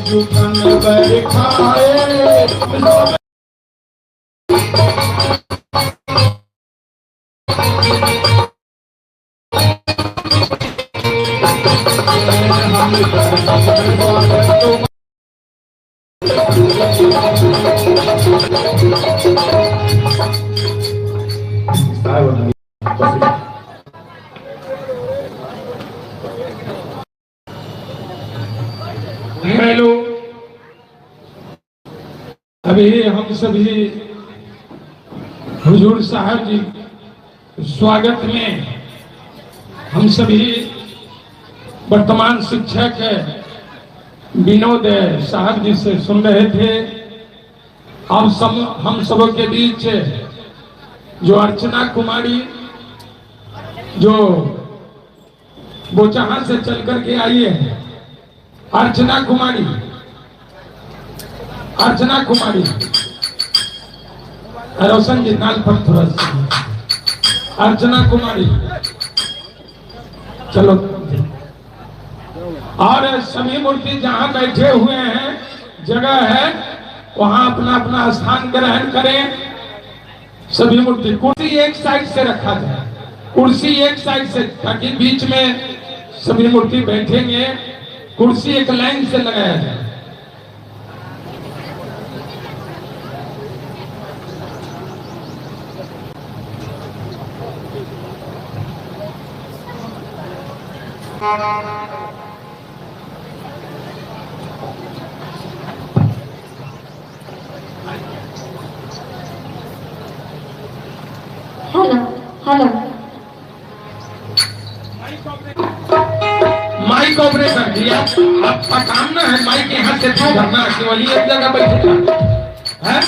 जुटन बैठाए हेलो, अभी हम सभी हुजूर साहब जी स्वागत में हम सभी वर्तमान शिक्षक विनोद साहब जी से सुन रहे थे। अब हम सबों के बीच जो अर्चना कुमारी जो बोचहा से चल करके आई है, अर्चना कुमारी रोशन जी नाल पर थोड़ा सा अर्चना कुमारी, चलो। और सभी मूर्ति जहां बैठे हुए हैं, जगह है वहां अपना अपना स्थान ग्रहण करें। सभी मूर्ति कुर्सी एक साइड से रखा जाए, कुर्सी एक साइड से, ताकि बीच में सभी मूर्ति बैठेंगे। कुर्सी एक लाइन से लगाया जाए। हेलो हेलो, माइक ऑपरेटर जी, आपका काम ना है माइक यहाँ से करना, केवल एक जगह बैठे है।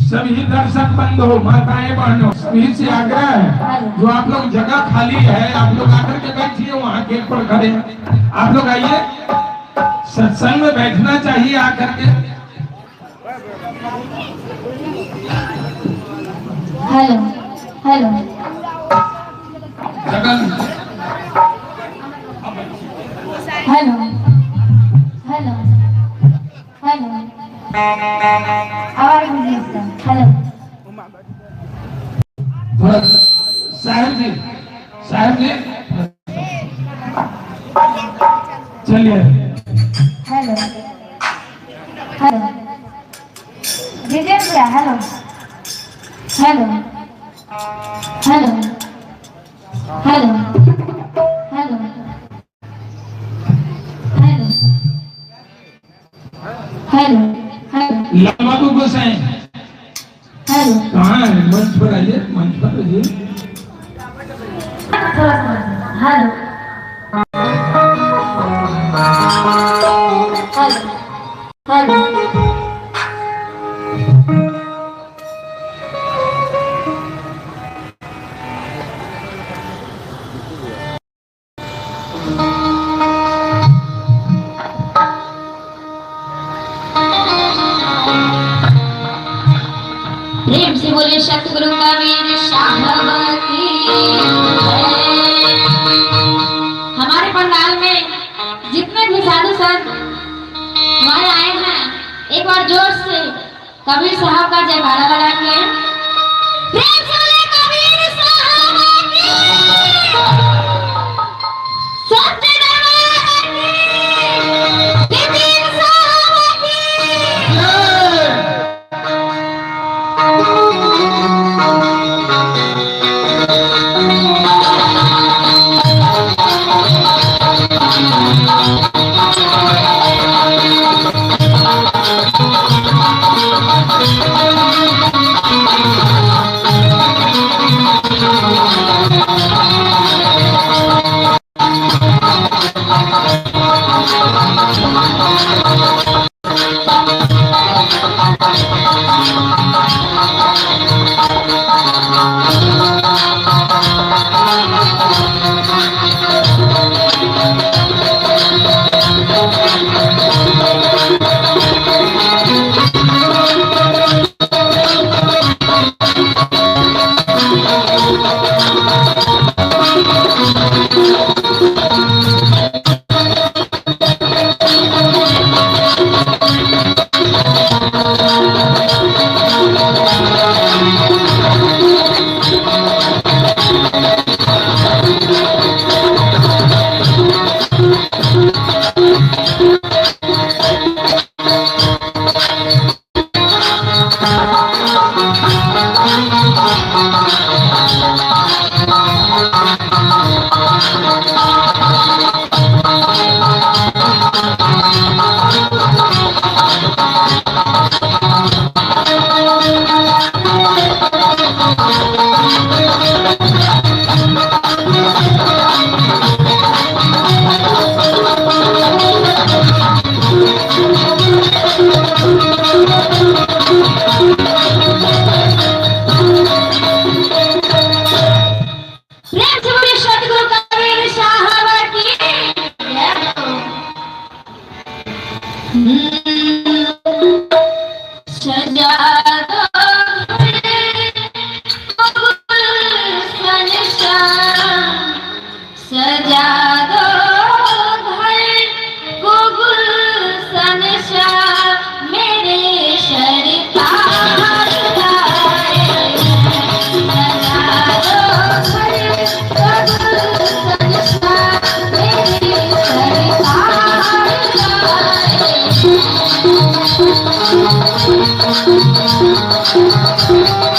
सभी दर्शक बंधु, माताएं बहनों, सभी से आग्रह है, जो आप लोग जगह खाली है, आप लोग आकर के बैठिए, वहाँ गेट पर खड़े। आप लोग आइए, सत्संग में बैठना चाहिए आकर के। हेलो हेलो, जगह हेलो हेलो हेलो, आवाज नहीं आता। हेलो, साहब जी चलिए। Hello hello, Jitendra, hello hello hello hello hello hello hello, बाबू गोसाई हेलो, कहाँ है? मंच पर आइए, मंच पर आइए। हेलो हेलो हेलो, प्रेम से बोले सतगुरु कबीर साहब की जय। हमारे पंडाल में जितने भी साधु संत हमारे आए हैं, एक बार जोर से कबीर साहब का जयकारा लगा के प्रेम से बोले कबीर साहब की, सच्चे दरबार की, कबीर साहब की।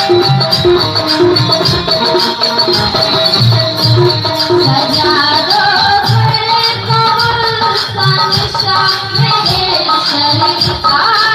सजा दो घर को संसा मेरे सरकार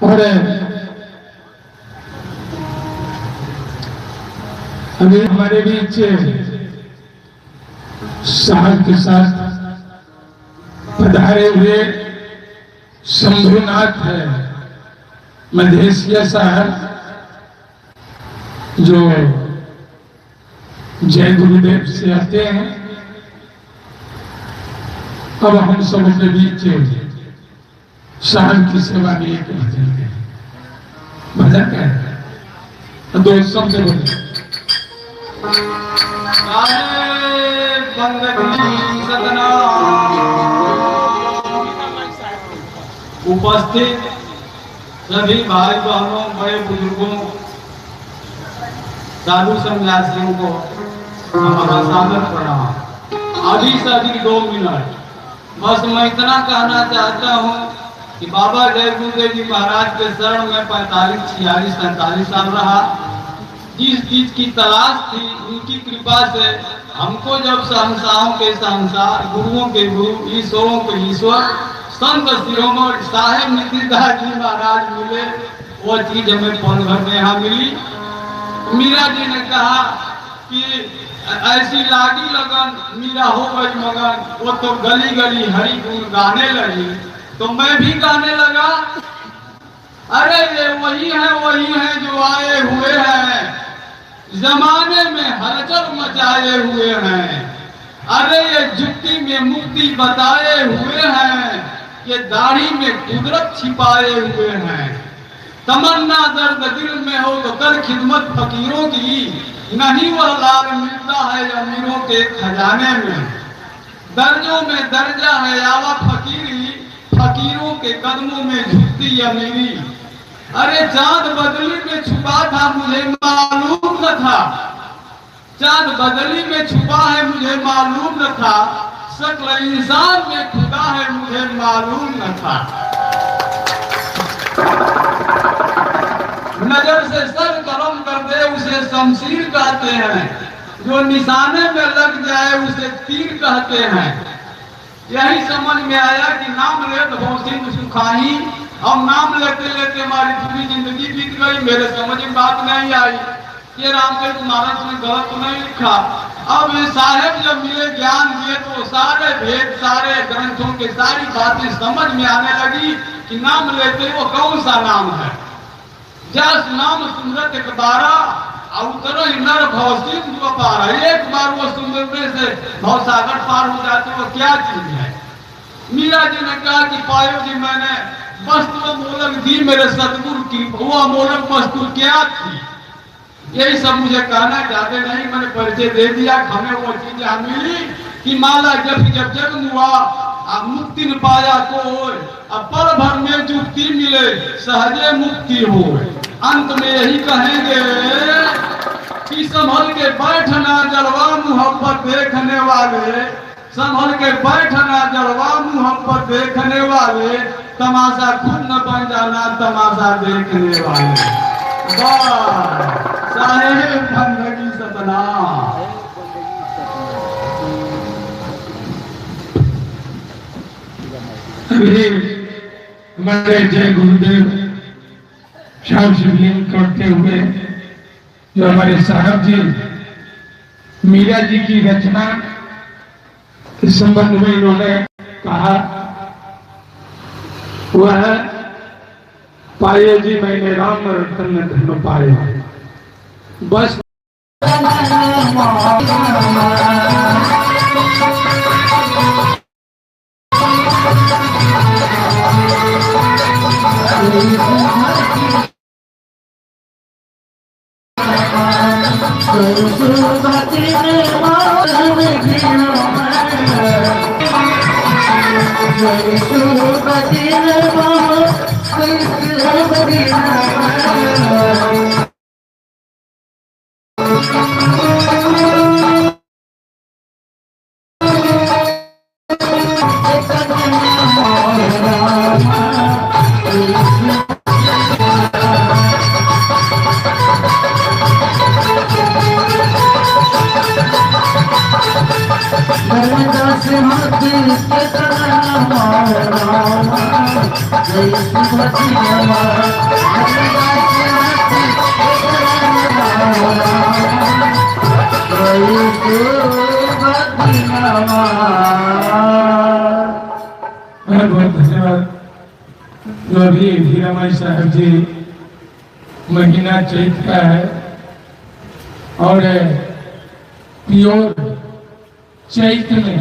और अभी हमारे बीच साहब के साथ पधारे हुए शंभुनाथ है मधेसिया साहब, जो जय गुरुदेव से आते हैं। अब हम सब के बीच साहब की सेवा में एक भजन है, दो शब्द बोले। उपस्थित सभी भाई बहनों, बड़े बुजुर्गों, साधु सन्यासियों को हमारा सादर प्रणाम। अभी से अधिक 2 मिनट बस मैं इतना कहना चाहता हूँ कि बाबा जय गुरुदेव जी महाराज के शरण में 45, 46, 47 साल रहा। जिस चीज की तलाश थी उनकी कृपा से हमको जब शहंशाहों के शहंशाह, गुरुओं के गुरु, ईश्वरों के ईश्वर, संत शिरोमणि साहेब नीतिदास जी महाराज मिले, वो चीज हमें पल भर में यहाँ मिली। मीरा जी ने कहा कि ऐसी लागी लगन मीरा हो गई मगन, वो तो गली गली हरि गुण गाने लगी, तो मैं भी गाने लगा। अरे ये वही है जो आए हुए हैं, जमाने में हलचल मचाए हुए हैं। अरे ये जुक्ति में मुक्ति बताए हुए हैं, ये दाढ़ी में कुदरत छिपाए हुए हैं। तमन्ना दर्द दिल में हो तो कर खिदमत फकीरों की, नहीं वह लाल मिलता है अमीरों के खजाने में। दर्जों में दर्जा है आला फकीरी, फकीरों के कदमों में झुकती अमीरी। अरे चांद बदली में छुपा था मुझे मालूम न था, चांद बदली में छुपा है मुझे मालूम न था, शक्ल इंसान में खुदा है मुझे मालूम न था। नजर से सर कलम कर दे उसे शमशीर कहते हैं, जो निशाने में लग जाए उसे तीर कहते हैं। यही समझ में आया कि नाम ले तो सिंह सुखाही, अब नाम लेते लेते हमारी पूरी जिंदगी बीत गई। मेरे समझ में बात नहीं आई, ये रामचरित मानस में गलत तो नहीं लिखा। अब ये साहेब जब मिले ज्ञान दिए तो सारे भेद, सारे ग्रंथों के सारी बातें समझ में आने लगी कि नाम लेते वो कौन सा नाम है। जस नाम सुमरत एक बारा उतरो नर भवसिंह जो पारा, एक बार वो सुमरने से भवसागर पार हो जाते, वो क्या चीज है। मीरा जी ने कहा कि पायो जी मैंने वस्तु मोलक दी मेरे सतगुरु की, वो अमोलक वस्तु क्या थी। यही सब मुझे कहना चाहते नहीं, मैंने परिचय दे दिया। हमें वो चीज मिली कि माला जब जब जग हुआ मुक्ति न पाया कोई, अब पल भर में जुक्ति मिले सहजे मुक्ति हो। अंत में यही कहेंगे कि संभल के बैठना जलवा मोहब्बत देखने वाले, संभल के बैठना जलवा मोहब्बत देखने वाले, तमाशा खुद न बन जाना तमाशा देखने वाले। साहेब बंदगी सतना। भी हमारे जय गुरुदेव श्याम शिवलिंग करते हुए जो हमारे साहब जी मीरा जी की रचना इस संबंध में इन्होंने कहा, वह पाए जी मैंने राम रतन धन पाया। बस बहुत धन्यवाद। जो अभी हीरामाई साहब जी महीना चैत का है और प्योर चैत में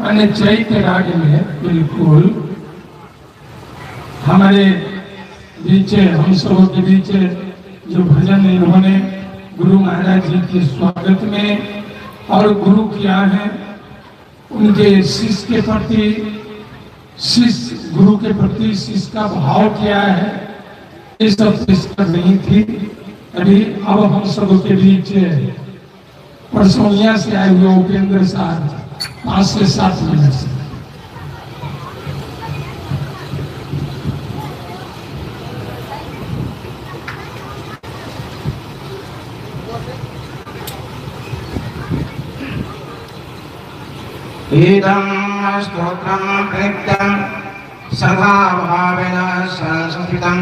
माने चैत राग में बिल्कुल हमारे बीच हम सब के बीच जो भजन इन्होंने गुरु महाराज जी के स्वागत में और गुरु क्या है उनके शिष्य के प्रति, शिष्य गुरु के प्रति शिष्य का भाव क्या है, ये सब डिस्कस नहीं थी अभी। अब हम सब के बीच परसोनिया से आए हुए उपेंद्र साहब 5 से 7 मिनट से इदं स्तोत्रं कृतं सदा भावेन संस्कृतं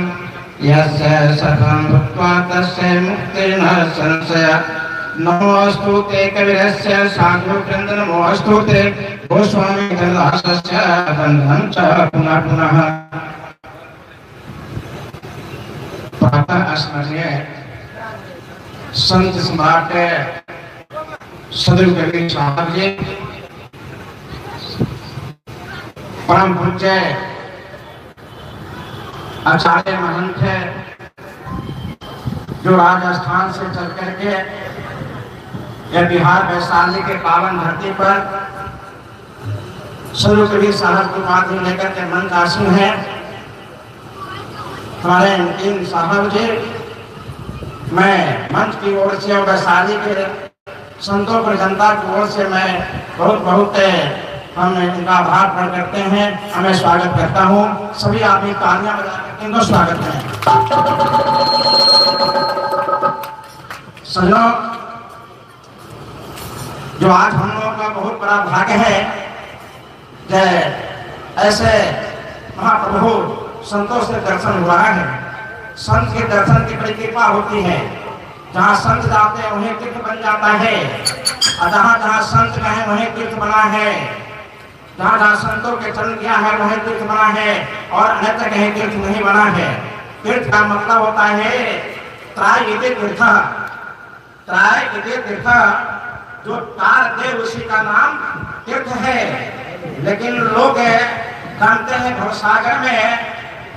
यस्य सर्वं भूत्वा तस्य मुक्तिर्न संशयः। नमोऽस्तु ते कविरस्य साधुवृन्द, नमोऽस्तु ते गोस्वामी दासस्य बन्धनं च पुनः पुनः। प्रातः स्मरणीय संत सम्राट सदगुरु कबीर साहब जी, परम पूज्य आचार्य महंत है, जो राजस्थान से चल करके यह बिहार वैशाली के पावन धरती पर सदगुरु कबीर साहब की बात लेकर के मंच आसीन है। हमारे इन साहब जी, मैं मंच की ओर से और वैशाली के संतों पर जनता की ओर से मैं बहुत बहुत हम इनका आभार प्रकट करते हैं, हमें स्वागत करता हूँ। सभी आदमी तालियां बजा करके इनको स्वागत करें। सजो, जो आज हम लोगों का बहुत बड़ा भाग्य है कि ऐसे महाप्रभु संतों से दर्शन हुआ है। संत के दर्शन की बड़ी कृपा होती है। जहाँ संत जाते हैं वहीं तीर्थ बन जाता है, और जहाँ जहाँ संत गए वहीं तीर्थ बना है। जहाँ जहाँ संतों के चरण गया है वहीं तीर्थ बना है, और अन्यत्र कहीं तीर्थ नहीं बना है। तीर्थ का मतलब होता है त्राय इति तीर्थ, त्राय इति तीर्थ, जो तार दे उसी का नाम तीर्थ है। लेकिन लोग जानते हैं भवसागर में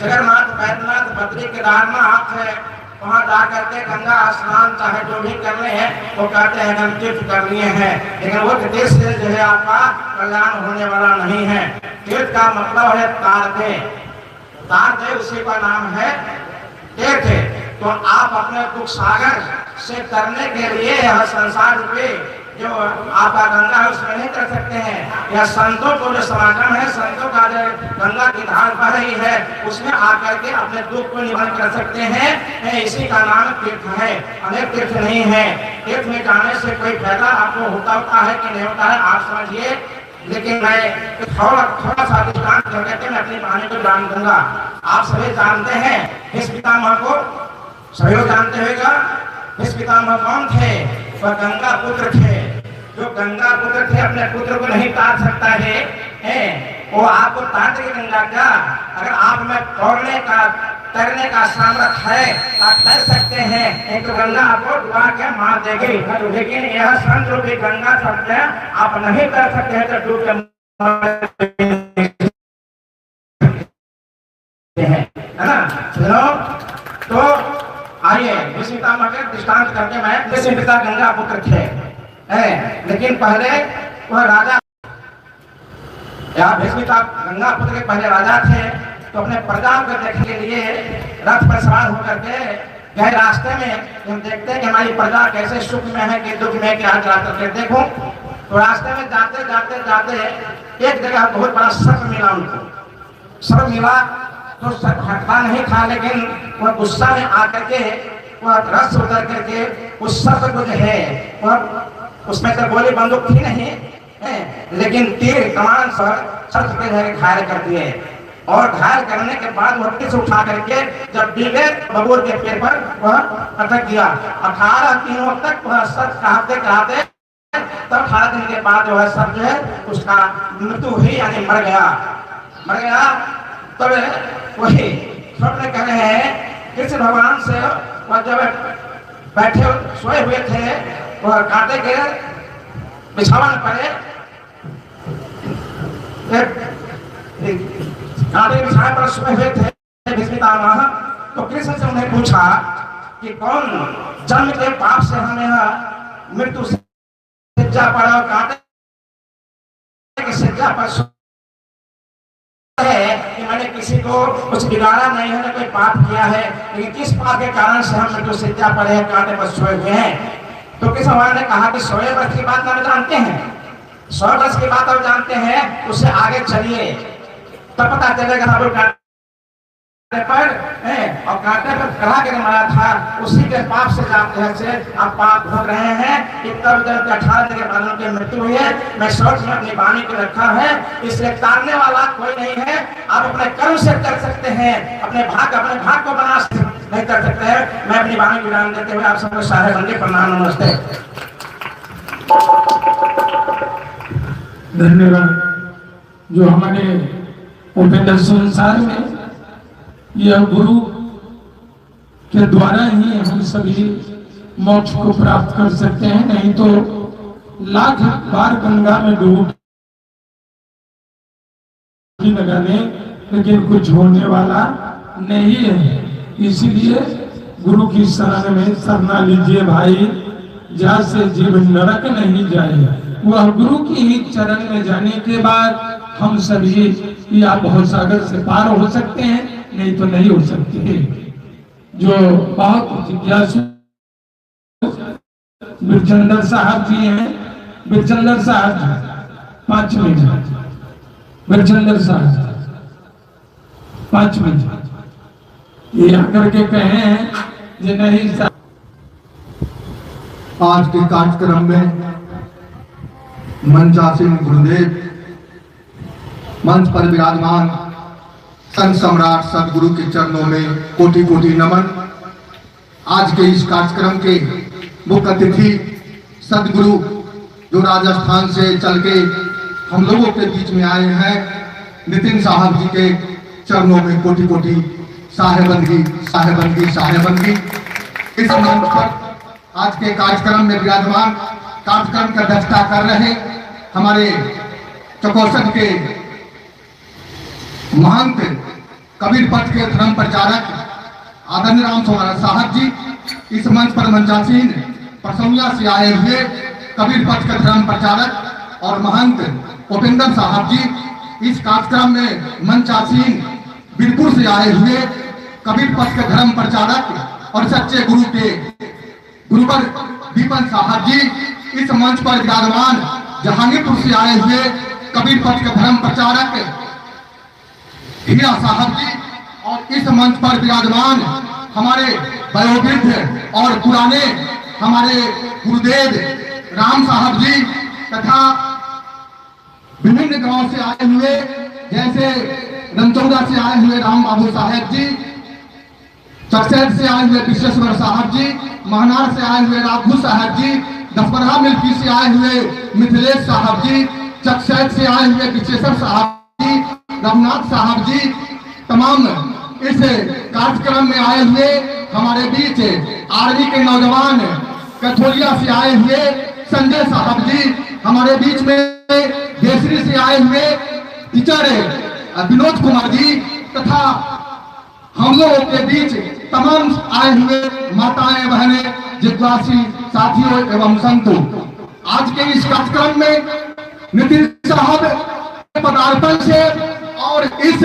जगन्नाथ, बैद्यनाथ, बद्री, केदारनाथ, वहाँ जा करके गंगा स्नान चाहे जो भी करने हैं वो कहते हैं हम तीर्थ कर लिए हैं, लेकिन वो तीर्थ से जो है आपका कल्याण होने वाला नहीं है। तीर्थ का मतलब है तार दे, तार दे उसी का नाम है तीर्थ। तो आप अपने दुख सागर से करने के लिए यह संसार रूपी जो आपका गंगा है उसमें नहीं कर सकते हैं। यह संतों को जो समागम है, संतों का जो गंगा की धार बह रही है उसमें आकर के अपने दुख को निवारण कर सकते हैं। इसी का नाम तीर्थ है, अनेक तीर्थ नहीं है। तीर्थ में जाने से कोई फायदा आपको होता है कि नहीं होता है, आप समझिए। लेकिन मैं थोड़ा सा दृष्टांत करके मैं अपनी कहानी को जान दूंगा। आप सभी जानते हैं इस पितामह को, सभी लोग जानते होगा इस पितामह कौन थे? वह गंगा पुत्र थे। जो गंगा पुत्र थे अपने पुत्र को नहीं तार सकता है वो आपको तार देगी गंगा क्या? अगर आप में तैरने का सामर्थ्य है, आप तैर सकते हैं, एक तो गंगा आपको डुबा के मार देगी। लेकिन यह संत रूपी गंगा शब्द है, आप नहीं तैर सकते हैं तो डूब के है ना? सुनो तो आइए भीष्म पितामह के दृष्टांत करके मैं भीष्म पिता गंगा पुत्र थे लेकिन पहले वह राजा या भीष्म पिता गंगा पुत्र के पहले राजा थे। तो अपने प्रजा को देखने के लिए रथ पर सवार होकर के गए। रास्ते में हम देखते हैं कि हमारी प्रजा कैसे सुख में है कि दुख में, क्या करके देखो। तो रास्ते में जाते जाते जाते एक जगह बहुत बड़ा सर्प मिला उनको। सर्प मिला तो सर्प हटता नहीं था, लेकिन वह गुस्सा में आकर के वह रथ से उतर करके उस सर्प को जो है वह उसमें तो गोली बंदूक थी नहीं लेकिन तीर कमान पर सर्प के घायल कर दिए। और घायल करने के बाद वह किस उठा करके जब बीगे बबूर के पेड़ पर वह अटक गया। 18 दिनों तक वह सर्प कहते कहते तब 18 दिन के बाद जो है सर्प जो है उसका मृत्यु हुई, यानी मर गया। तब वही स्वप्न कह रहे हैं कृष्ण भगवान से वह जब बैठे सोए हुए थे, वह कांटे के बिछावन पड़े, कांटे बिछाए पर सोए हुए थे भीष्म पितामह। तो कृष्ण से उन्हें पूछा कि कौन जन्म के पाप से हमें मृत्यु से सज्जा पर और कांटे की सज्जा पर है कि मैंने किसी को कुछ बिगाड़ा नहीं है, कोई पाप किया है, लेकिन किस पाप के कारण से हम मृत्यु सज्जा पर है, कांटे पर सोए हुए हैं। तो किस भगवान ने कहा कि 100 वर्ष की बात आप जानते हैं, 100 वर्ष की बात आप जानते हैं, उससे आगे चलिए तब पता चलेगा। सब लोग पर और कांटे पर कड़ा के मारा था, उसी के पाप से आप पाप भोग रहे हैं। तब 18 दिन के बाद उनकी मृत्यु हुई है। मैं शौच में अपनी वाणी को रखा है, इसलिए तारने वाला कोई नहीं है। आप अपने कर्म से कर सकते हैं, अपने भाग को बना नहीं कर सकते हैं। मैं अपनी वाणी को विराम देते हुए आप सबको सारे बंदे प्रणाम, नमस्ते। धन्यवाद। जो हमारे उपेंद्र संसार में यह गुरु के द्वारा ही हम सभी मोक्ष को प्राप्त कर सकते हैं, नहीं तो लाख बार गंगा में डूब लगाने लेकिन कुछ होने वाला नहीं है। इसीलिए गुरु की शरण में शरणा लीजिए भाई, जहाँ से जीवन नरक नहीं जाए। वह गुरु की ही चरण में जाने के बाद हम सभी या बहुत सागर से पार हो सकते हैं, नहीं तो नहीं हो सकते। जो बहुत जिज्ञासु बिरचंदर साहब जी हैं, बिरचंदर साहब 5 मिनट, बिरचंदर साहब 5 मिनट ये आकर के कहे कि नहीं। आज के कार्यक्रम में मंचासीन गुरुदेव, मंच पर विराजमान संत सम्राट सदगुरु के चरणों में कोटि कोटि नमन। आज के इस कार्यक्रम के मुख्य अतिथि सदगुरु जो राजस्थान से चल के हम लोगों के बीच में आए हैं, नितिन साहब जी के चरणों में कोटि कोटि साहेबंदगी साहेबंदगी साहेबंदगी। इस मंच पर आज के कार्यक्रम में विराजमान, कार्यक्रम का अध्यक्षता कर रहे हमारे चकोसर के महंत कबीर पथ के धर्म प्रचारक आदरणीय राम सोहाना साहब जी, इस मंच पर मंचासीन परसौनिया से आए हुए कबीर पथ के धर्म प्रचारक और महंत उपेंद्र साहब जी, इस कार्यक्रम में मंचासीन बीरपुर से आए हुए कबीर पथ के धर्म प्रचारक और सच्चे गुरु के गुरुवर दीपन साहब जी, इस मंच पर विराजमान जहांगीरपुर से आए हुए कबीर पथ के धर्म प्रचारक हीरा साहब जी, और इस मंच पर विराजमान हमारे वयोवृद्ध और पुराने हमारे गुरुदेव राम साहब जी तथा विभिन्न गांव से आए हुए, जैसे रमचौदा से आए हुए राम बाबू साहेब जी, चकसैत से आए हुए विश्वेश्वर साहब जी, महनार से आए हुए राघू साहब जी, दसपरहा मिल्की से आए हुए मिथिलेश साहब जी, चकसैत से आए हुए विश्वेश्वर साहब जी, रघुनाथ साहब जी, तमाम इस कार्यक्रम में आए हुए हमारे बीच आर्मी के नौजवान कथोलिया से आए हुए संजय साहब जी, हमारे बीच में देसरी से आए हुए टीचर विनोद कुमार जी, तथा हम लोगों के बीच तमाम आए हुए माताएं बहनें जिज्ञासी साथियों एवं संतों, आज के इस कार्यक्रम में नितिन साहब पदार्पण से और इस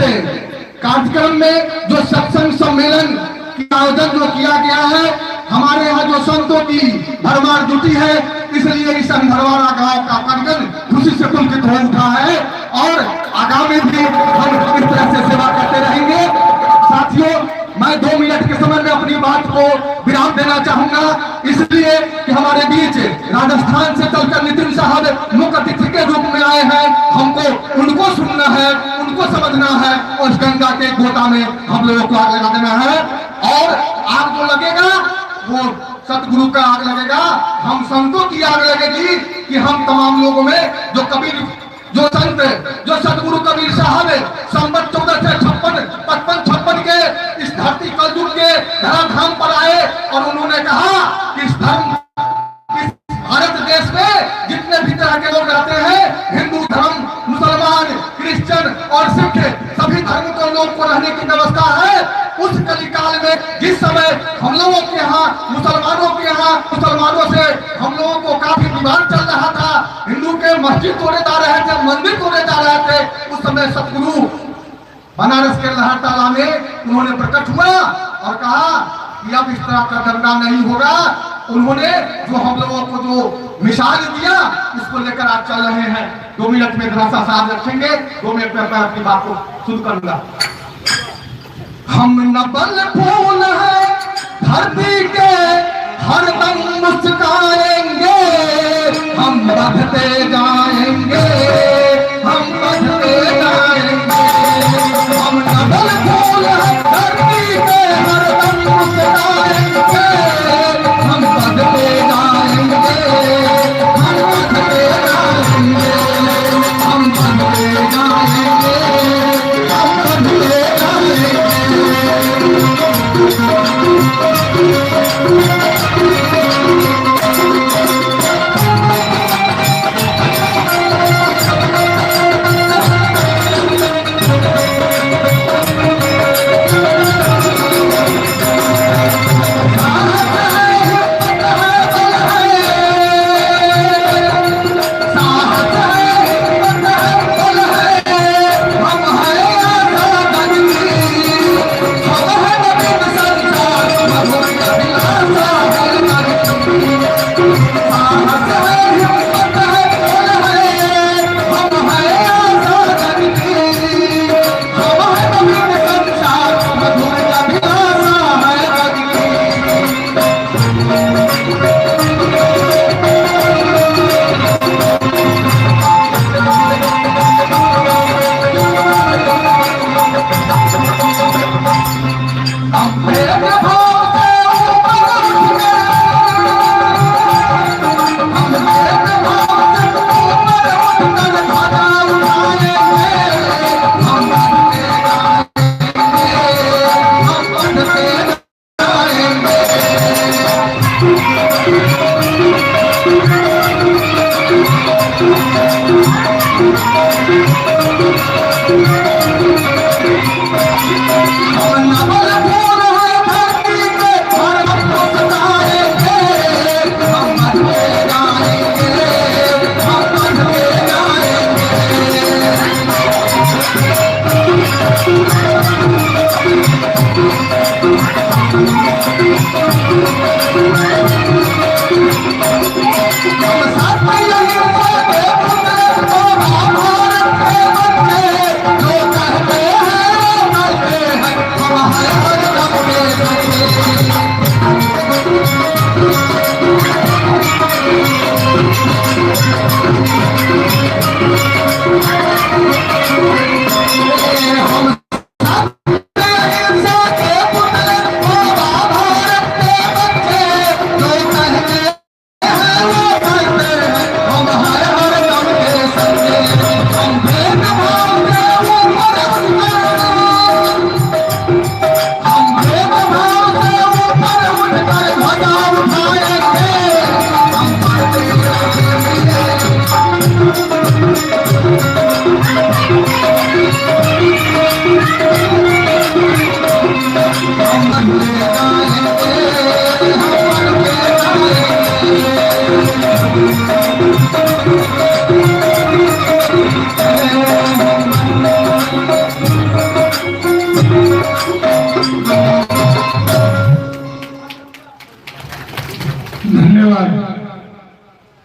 कार्यक्रम में जो सत्संग सम्मेलन का आयोजन जो किया गया है, हमारे यहाँ जो संतों की भरमार जुटी है, इसलिए इस भरमारा गांव का कार्यक्रम खुशी से पुलकित हो उठा है और आगामी भी हम इस तरह से सेवा करते रहेंगे। साथियों, मैं 2 मिनट के समय में अपनी बात को विराम देना चाहूंगा, इसलिए कि हमारे बीच राजस्थान से चलकर नितिन साहब मुख्य अतिथि के रूप में आए हैं। हमको उनको सुनना है, उनको समझना है और गंगा के गोता में हम लोगों को आग लगा देना है। और आग जो लगेगा वो सतगुरु का आग लगेगा, हम संतों की आग लगेगी कि हम तमाम लोगों में जो कबीर, जो संत, जो सतगुरु कबीर साहब संवत 1456 के इस धरती कलयुग के धराधाम पर आए और उन्होंने कहा कि इस भारत देश में जितने भी तरह के लोग रहते हैं, हिंदू धर्म, मुसलमान, क्रिश्चियन और सिख, सभी धर्म के लोग को रहने की व्यवस्था है। उस कलिकाल में जिस समय हम लोगों के यहाँ मुसलमानों से हम लोगों को काफी विवाद चल रहा था, हिंदू के मस्जिद तोड़े जा रहे थे, मंदिर तोड़े जा रहे थे, उस समय सतगुरु बनारस के लहरताला में उन्होंने प्रकट हुआ और कहा कि अब इस तरह का धंधा नहीं होगा। उन्होंने जो हम लोगों को जो मिसाल दिया, उसको लेकर आज चल रहे हैं। 2 मिनट में धरासा साहब रखेंगे, 2 मिनट में मैं अपनी बात को शुरू करूंगा। हम नबल फूल है धरती के, हरदम मुस्काएंगे, हम बढ़ते जाएंगे, हम बढ़ते जाएंगे। हम नबल फूल है धरती के, हरदम मुस्काएंगे, हम बढ़ते जाएंगे, हम बढ़ते जाएंगे, हम बढ़ते जाएंगे, हम बढ़ते जाएंगे।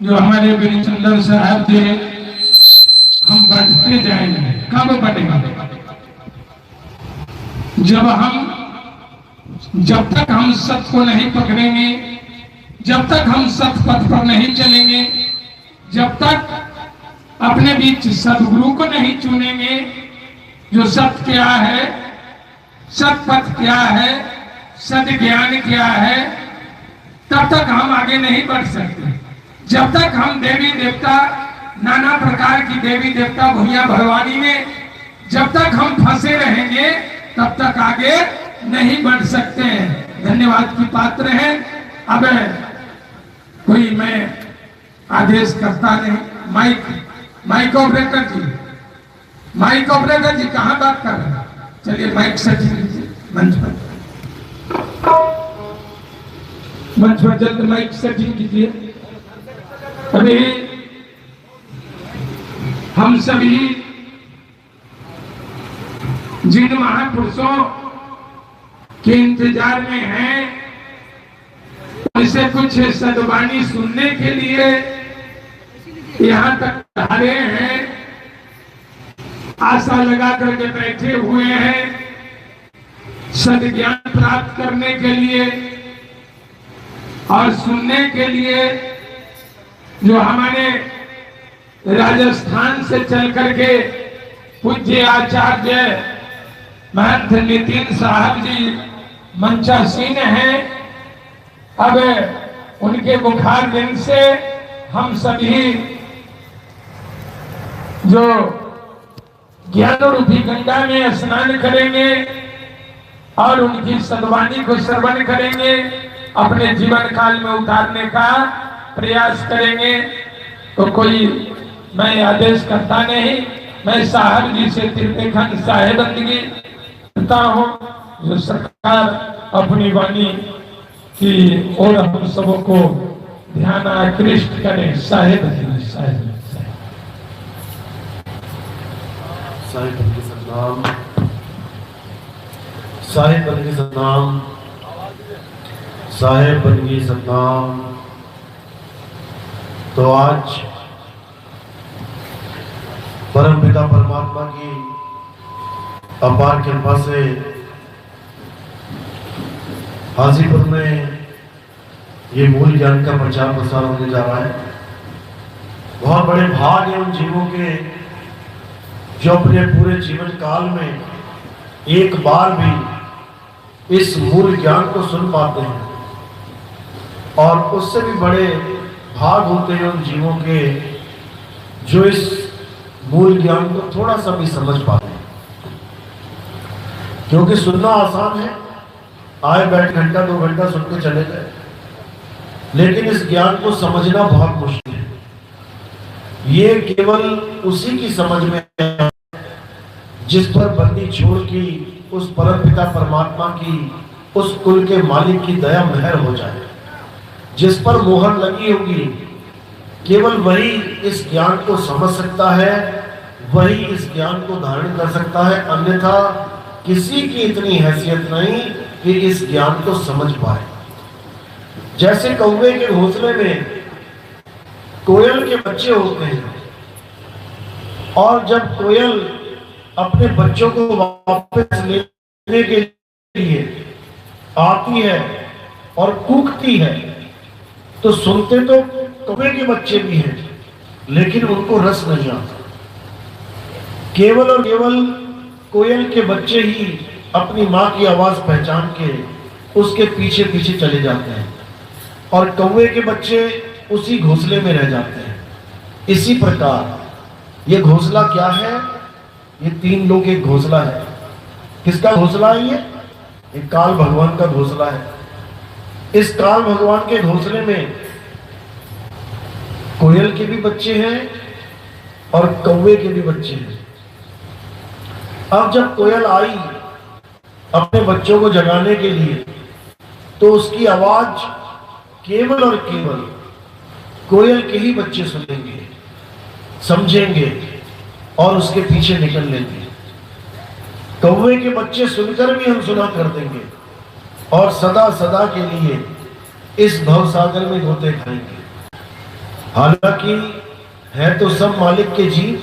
जो हमारे वीरचंद्र साहब थे, हम बढ़ते जाएंगे। कब बढ़ेंगे? जब तक हम सत्य को नहीं पकड़ेंगे, जब तक हम सत्य पथ पर नहीं चलेंगे, जब तक अपने बीच सदगुरु को नहीं चुनेंगे, जो सत्य क्या है, सत्य पथ क्या है, सत्य ज्ञान क्या है, तब तक हम आगे नहीं बढ़ सकते। जब तक हम देवी देवता, नाना प्रकार की देवी देवता भैया भरवानी में जब तक हम फंसे रहेंगे, तब तक आगे नहीं बढ़ सकते हैं। धन्यवाद की पात्र हैं। अब कोई मैं आदेश करता नहीं। माइक ऑपरेटर जी, माइक ऑपरेटर जी कहाँ बात कर रहे हैं? चलिए माइक सेटिंग कीजिए मंच पर जल्द माइक सेटिंग कीजिए। अभी हम सभी जिन महापुरुषों के इंतजार में हैं, उनसे कुछ सद्वाणी सुनने के लिए यहाँ तक आ रहे हैं, आशा लगा करके बैठे हुए हैं, सद्ज्ञान प्राप्त करने के लिए और सुनने के लिए। जो हमारे राजस्थान से चल करके पूज्य आचार्य महंत नितिन साहब जी मंचासीन हैं। अब उनके बुखार दिन से हम सभी जो ज्ञान रूपी गंगा में स्नान करेंगे और उनकी सद्वाणी को श्रवण करेंगे, अपने जीवन काल में उतारने का प्रयास करेंगे। तो कोई मैं आदेश करता नहीं, मैं साहब जी से तीर्थखंड साहेबंदगी करता हूँ, जो सरकार अपनी वाणी की ओर हम सबों को ध्यान आकृष्ट करें। साहेबंदगी साहेबंदगी सतनाम, साहेबंदगी सतनाम, साहेबंदगी सतनाम। तो आज परमपिता परमात्मा की अपार कृपा से हाजीपुर में ये मूल ज्ञान का प्रचार प्रसार होने जा रहा है। बहुत बड़े भाग हैं उन जीवों के जो अपने पूरे जीवन काल में एक बार भी इस मूल ज्ञान को सुन पाते हैं, और उससे भी बड़े भाग होते हैं उन जीवों के जो इस मूल ज्ञान को थोड़ा सा भी समझ पाते हैं। क्योंकि सुनना आसान है, आए बैठ घंटा 2 घंटा सुन के चले गए, लेकिन इस ज्ञान को समझना बहुत मुश्किल है। ये केवल उसी की समझ में है जिस पर बंदी छोड़ की उस परमपिता परमात्मा की, उस कुल के मालिक की दया मेहर हो जाए। जिस पर मोहर लगी होगी, केवल वही इस ज्ञान को समझ सकता है, वही इस ज्ञान को धारण कर सकता है। अन्यथा किसी की इतनी हैसियत नहीं कि इस ज्ञान को समझ पाए। जैसे कौवे के घोंसले में कोयल के बच्चे होते हैं, और जब कोयल अपने बच्चों को वापस लेने के लिए आती है और कूकती है, तो सुनते तो कौवे के बच्चे भी हैं, लेकिन उनको रस नहीं आता। केवल और केवल कोयल के बच्चे ही अपनी माँ की आवाज पहचान के उसके पीछे पीछे चले जाते हैं, और कौवे के बच्चे उसी घोंसले में रह जाते हैं। इसी प्रकार ये घोंसला क्या है? ये 3 लोग एक घोंसला है। किसका घोंसला है ये? एक काल भगवान का घोंसला है। इस काल भगवान के घोंसले में कोयल के भी बच्चे हैं और कौवे के भी बच्चे हैं। अब जब कोयल आई अपने बच्चों को जगाने के लिए, तो उसकी आवाज केवल और केवल कोयल के ही बच्चे सुनेंगे, समझेंगे और उसके पीछे निकल लेंगे। कौवे के बच्चे सुनकर भी हम सुना कर देंगे और सदा सदा के लिए इस भवसागर में गोते खाएंगे। हालांकि है तो सब मालिक के जीव,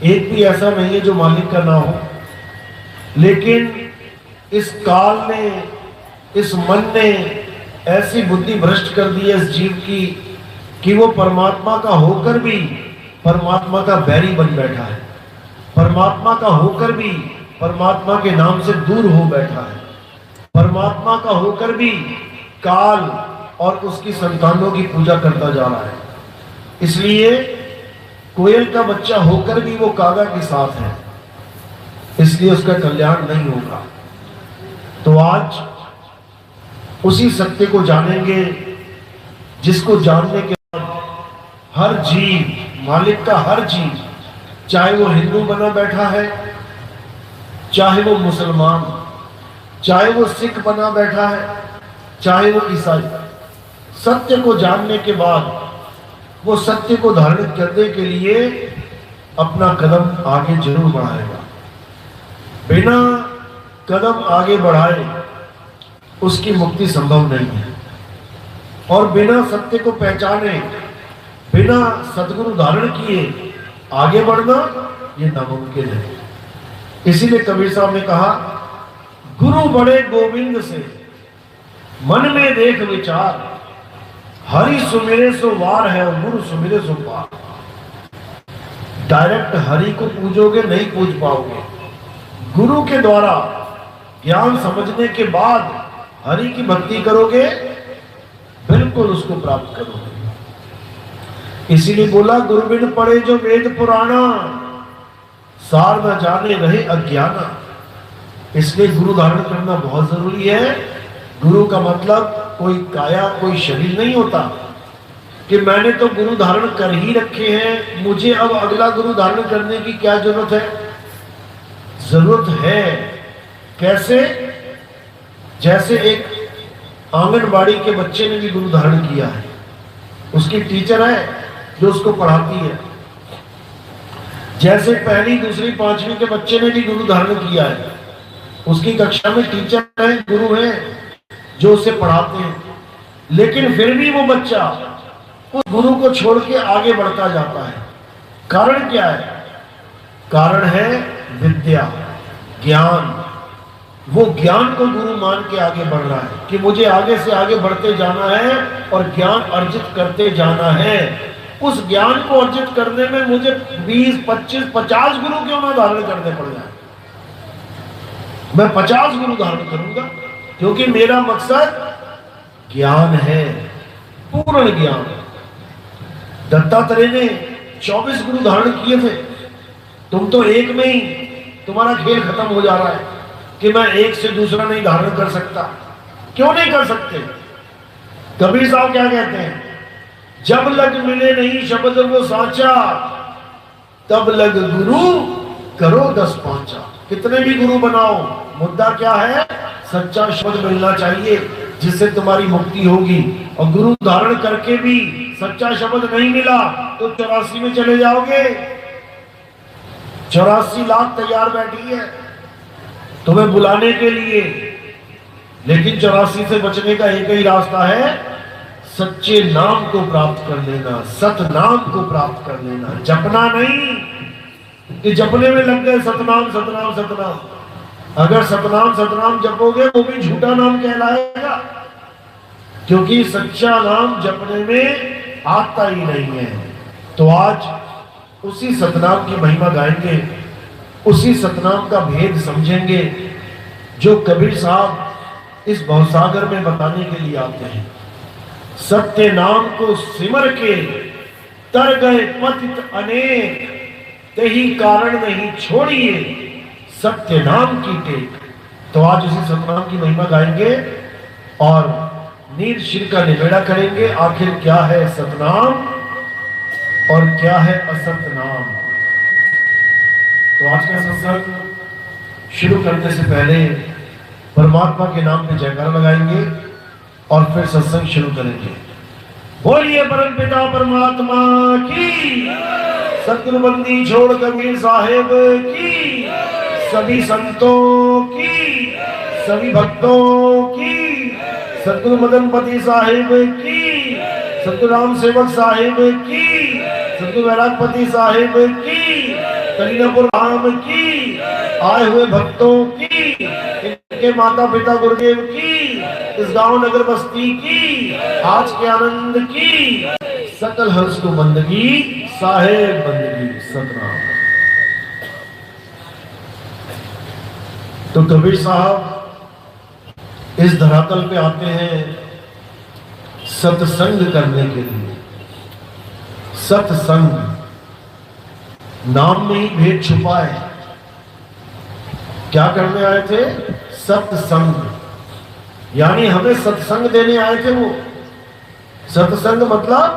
एक भी ऐसा नहीं है जो मालिक का ना हो, लेकिन इस काल ने, इस मन ने ऐसी बुद्धि भ्रष्ट कर दी है इस जीव की कि वो परमात्मा का होकर भी परमात्मा का बैरी बन बैठा है, परमात्मा का होकर भी परमात्मा के नाम से दूर हो बैठा है, परमात्मा का होकर भी काल और उसकी संतानों की पूजा करता जा रहा है। इसलिए कोयल का बच्चा होकर भी वो कागा के साथ है, इसलिए उसका कल्याण नहीं होगा। तो आज उसी सत्य को जानेंगे जिसको जानने के बाद हर जीव, मालिक का हर जीव, चाहे वो हिंदू बना बैठा है, चाहे वो मुसलमान, चाहे वो सिख बना बैठा है, चाहे वो ईसाई, सत्य को जानने के बाद वो सत्य को धारण करने के लिए अपना कदम आगे जरूर बढ़ाएगा। बिना कदम आगे बढ़ाए उसकी मुक्ति संभव नहीं है, और बिना सत्य को पहचाने, बिना सद्गुरु धारण किए आगे बढ़ना ये नामुमकिन है। इसीलिए कबीर साहब ने कहा, गुरु बड़े गोविंद से मन में देख विचार, हरि सुमिरे सो वार है और गुरु सुमिरे सो पार। डायरेक्ट हरि को पूजोगे नहीं पूज पाओगे, गुरु के द्वारा ज्ञान समझने के बाद हरि की भक्ति करोगे, बिल्कुल उसको प्राप्त करोगे। इसीलिए बोला, गुरु बिन पढ़े जो वेद पुराना, सार न जाने रहे अज्ञाना। इसलिए गुरु धारण करना बहुत जरूरी है। गुरु का मतलब कोई काया, कोई शरीर नहीं होता कि मैंने तो गुरु धारण कर ही रखे हैं, मुझे अब अगला गुरु धारण करने की क्या जरूरत है। जरूरत है। कैसे? जैसे एक आंगनबाड़ी के बच्चे ने भी गुरु धारण किया है, उसकी टीचर है जो उसको पढ़ाती है। जैसे पहली, दूसरी, पांचवी के बच्चे ने भी गुरु धारण किया है, उसकी कक्षा में टीचर है, गुरु है जो उसे पढ़ाते हैं। लेकिन फिर भी वो बच्चा उस गुरु को छोड़ के आगे बढ़ता जाता है। कारण क्या है? कारण है विद्या, ज्ञान। वो ज्ञान को गुरु मान के आगे बढ़ रहा है कि मुझे आगे से आगे बढ़ते जाना है और ज्ञान अर्जित करते जाना है। उस ज्ञान को अर्जित करने में मुझे 20, 25, 50 गुरु क्यों ना धारण करने पड़ जाए, मैं 50 गुरु धारण करूंगा, क्योंकि मेरा मकसद ज्ञान है, पूर्ण ज्ञान। दत्तात्रेय ने 24 गुरु धारण किए थे, तुम तो एक में ही तुम्हारा खेल खत्म हो जा रहा है कि मैं एक से दूसरा नहीं धारण कर सकता। क्यों नहीं कर सकते? कबीर साहब क्या कहते हैं? जब लग मिले नहीं शब्द वो साचा, तब लग गुरु करो 10 पांचा। कितने भी गुरु बनाओ, मुद्दा क्या है? सच्चा शब्द मिलना चाहिए जिससे तुम्हारी मुक्ति होगी। और गुरु धारण करके भी सच्चा शब्द नहीं मिला तो 84 में चले जाओगे। 84 लाख तैयार बैठी है तुम्हें बुलाने के लिए, लेकिन 84 से बचने का एक ही रास्ता है, सच्चे नाम को प्राप्त कर लेना, सत नाम को प्राप्त कर लेना। जपना नहीं कि जपने में लग गए सतनाम सतनाम सतनाम। अगर सतनाम सतनाम जपोगे वो भी झूठा नाम कहलाएगा, क्योंकि सच्चा नाम जपने में आता ही नहीं है। तो आज उसी सतनाम की महिमा गाएंगे, उसी सतनाम का भेद समझेंगे जो कबीर साहब इस भवसागर में बताने के लिए आते हैं। सत्य नाम को सिमर के तर गए पतित अनेक, तेही कारण नहीं छोड़िए सत्य नाम की टेक। तो आज उसी सतनाम की महिमा गाएंगे और नीर शिर का निबेड़ा करेंगे। आखिर क्या है सतनाम और क्या है असत नाम। तो आज का सत्संग शुरू करने से पहले परमात्मा के नाम पे जयकारा लगाएंगे और फिर सत्संग शुरू करेंगे। बोलिए परम पिता परमात्मा की, सतगुरु बंदी छोड़ कबीर साहेब की, सभी संतों की, सभी भक्तों की, सतगुरु मदनपति साहेब की, सतगुरु राम सेवक साहिब की, सतगुरु वैरागपति साहिब की, कलीनापुर धाम की, आए हुए भक्तों की, इनके माता पिता गुरुदेव की, इस गांव नगर बस्ती की, आज के आनंद की, सकल हर्ष को बंदगी, साहेब बंदगी, सतनाम। तो कबीर साहब इस धरातल पे आते हैं सत्संग करने के लिए। सत्संग, नाम में ही भेद छुपा है। क्या करने आए थे? सत्संग, यानी हमें सत्संग देने आए थे वो। सत्संग मतलब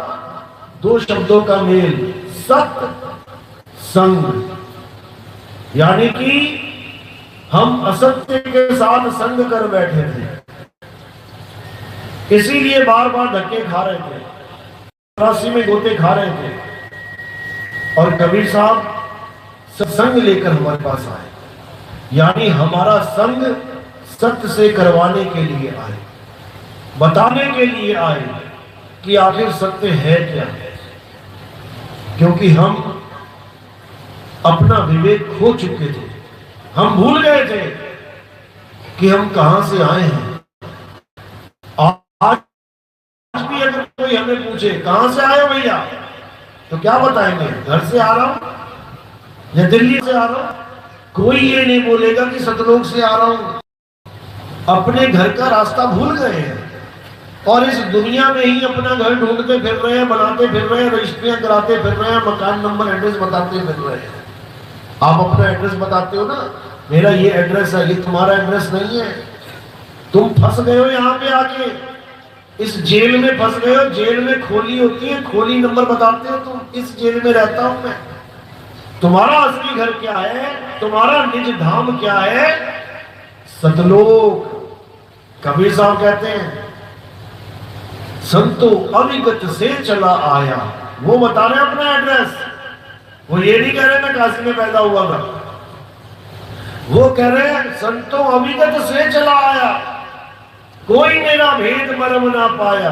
दो शब्दों का मेल, सत संग, यानी कि हम असत्य के साथ संग कर बैठे थे, इसीलिए बार बार धक्के खा रहे थे, राशि में गोते खा रहे थे। और कबीर साहब सत्संग लेकर हमारे पास आए, यानी हमारा संग सत्य से करवाने के लिए आए, बताने के लिए आए कि आखिर सत्य है क्या। क्योंकि हम अपना विवेक खो चुके थे, हम भूल गए थे कि हम कहां से आए हैं। आज भी अगर कोई हमें पूछे कहां से आए हो भैया, तो क्या बताएंगे? घर से आ रहा हूं या दिल्ली से आ रहा हूं। कोई ये नहीं बोलेगा कि सतलोक से आ रहा हूं। अपने घर का रास्ता भूल गए हैं और इस दुनिया में ही अपना घर ढूंढते फिर रहे हैं, बनाते फिर रहे हैं, रजिस्ट्रियां कराते फिर रहे हैं, मकान नंबर एड्रेस बताते फिर रहे हैं। आप अपना एड्रेस बताते हो ना, मेरा ये एड्रेस है, ये तुम्हारा एड्रेस नहीं है। तुम फंस गए हो यहाँ पे आके, इस जेल में फंस गए हो। जेल में खोली होती है, खोली नंबर बताते हो तुम, इस जेल में रहता हूं मैं। तुम्हारा असली घर क्या है, तुम्हारा निज धाम क्या है? सतलोक। कबीर साहब कहते हैं संतो अविगत से चला आया, वो बता रहे अपना एड्रेस। वो ये नहीं कह रहे मैं काशी में पैदा हुआ था, वो कह रहे हैं संतो अविगत से चला आया, कोई मेरा भेद मर्म ना पाया,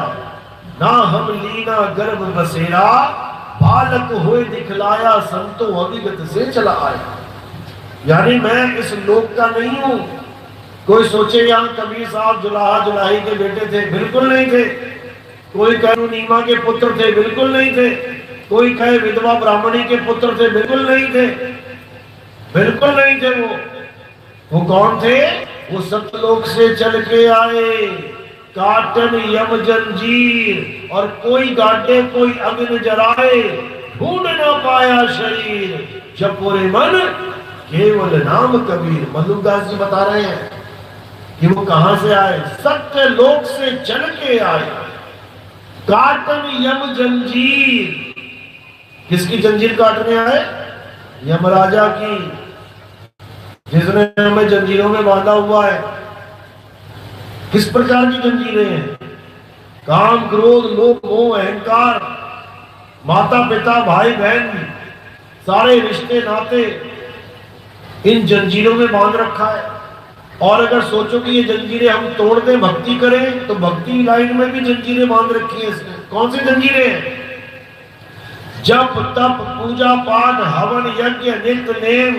ना हम लीना गर्भ बसेरा, बालक होए दिखलाया, संतो अविगत से चला आया। यानी मैं इस लोक का नहीं हूं। कोई सोचे यहाँ कबीर साहब जुलाहा जुलाही के बेटे थे, बिल्कुल नहीं थे। कोई कहे नीमा के पुत्र थे, बिल्कुल नहीं थे। कोई कहे विधवा ब्राह्मणी के पुत्र थे, बिल्कुल नहीं थे, बिल्कुल नहीं थे। वो कौन थे? वो सतलोक से चल के आए, काटन यम जंजीर, और कोई गाटे कोई अग्नि जराए, ढूंढ ना पाया शरीर, जपोरे मन केवल नाम कबीर। मल्लुदास जी बता रहे हैं कि वो कहां से आए? सत्य लोक से चल के आए, काटन यम जंजीर। किसकी जंजीर काटने आए? यमराजा की, जिसने हमें जंजीरों में बांधा हुआ है। किस प्रकार की जंजीरें हैं? काम, क्रोध, लोभ, मोह, अहंकार, माता पिता, भाई बहन, सारे रिश्ते नाते इन जंजीरों में बांध रखा है। और अगर सोचो कि ये जंजीरें हम तोड़ दें, भक्ति करें, तो भक्ति लाइन में भी जंजीरें बांध रखी है इसने। कौन सी जंजीरें हैं? जप तप पूजा पाठ हवन यज्ञ नित्य नेम,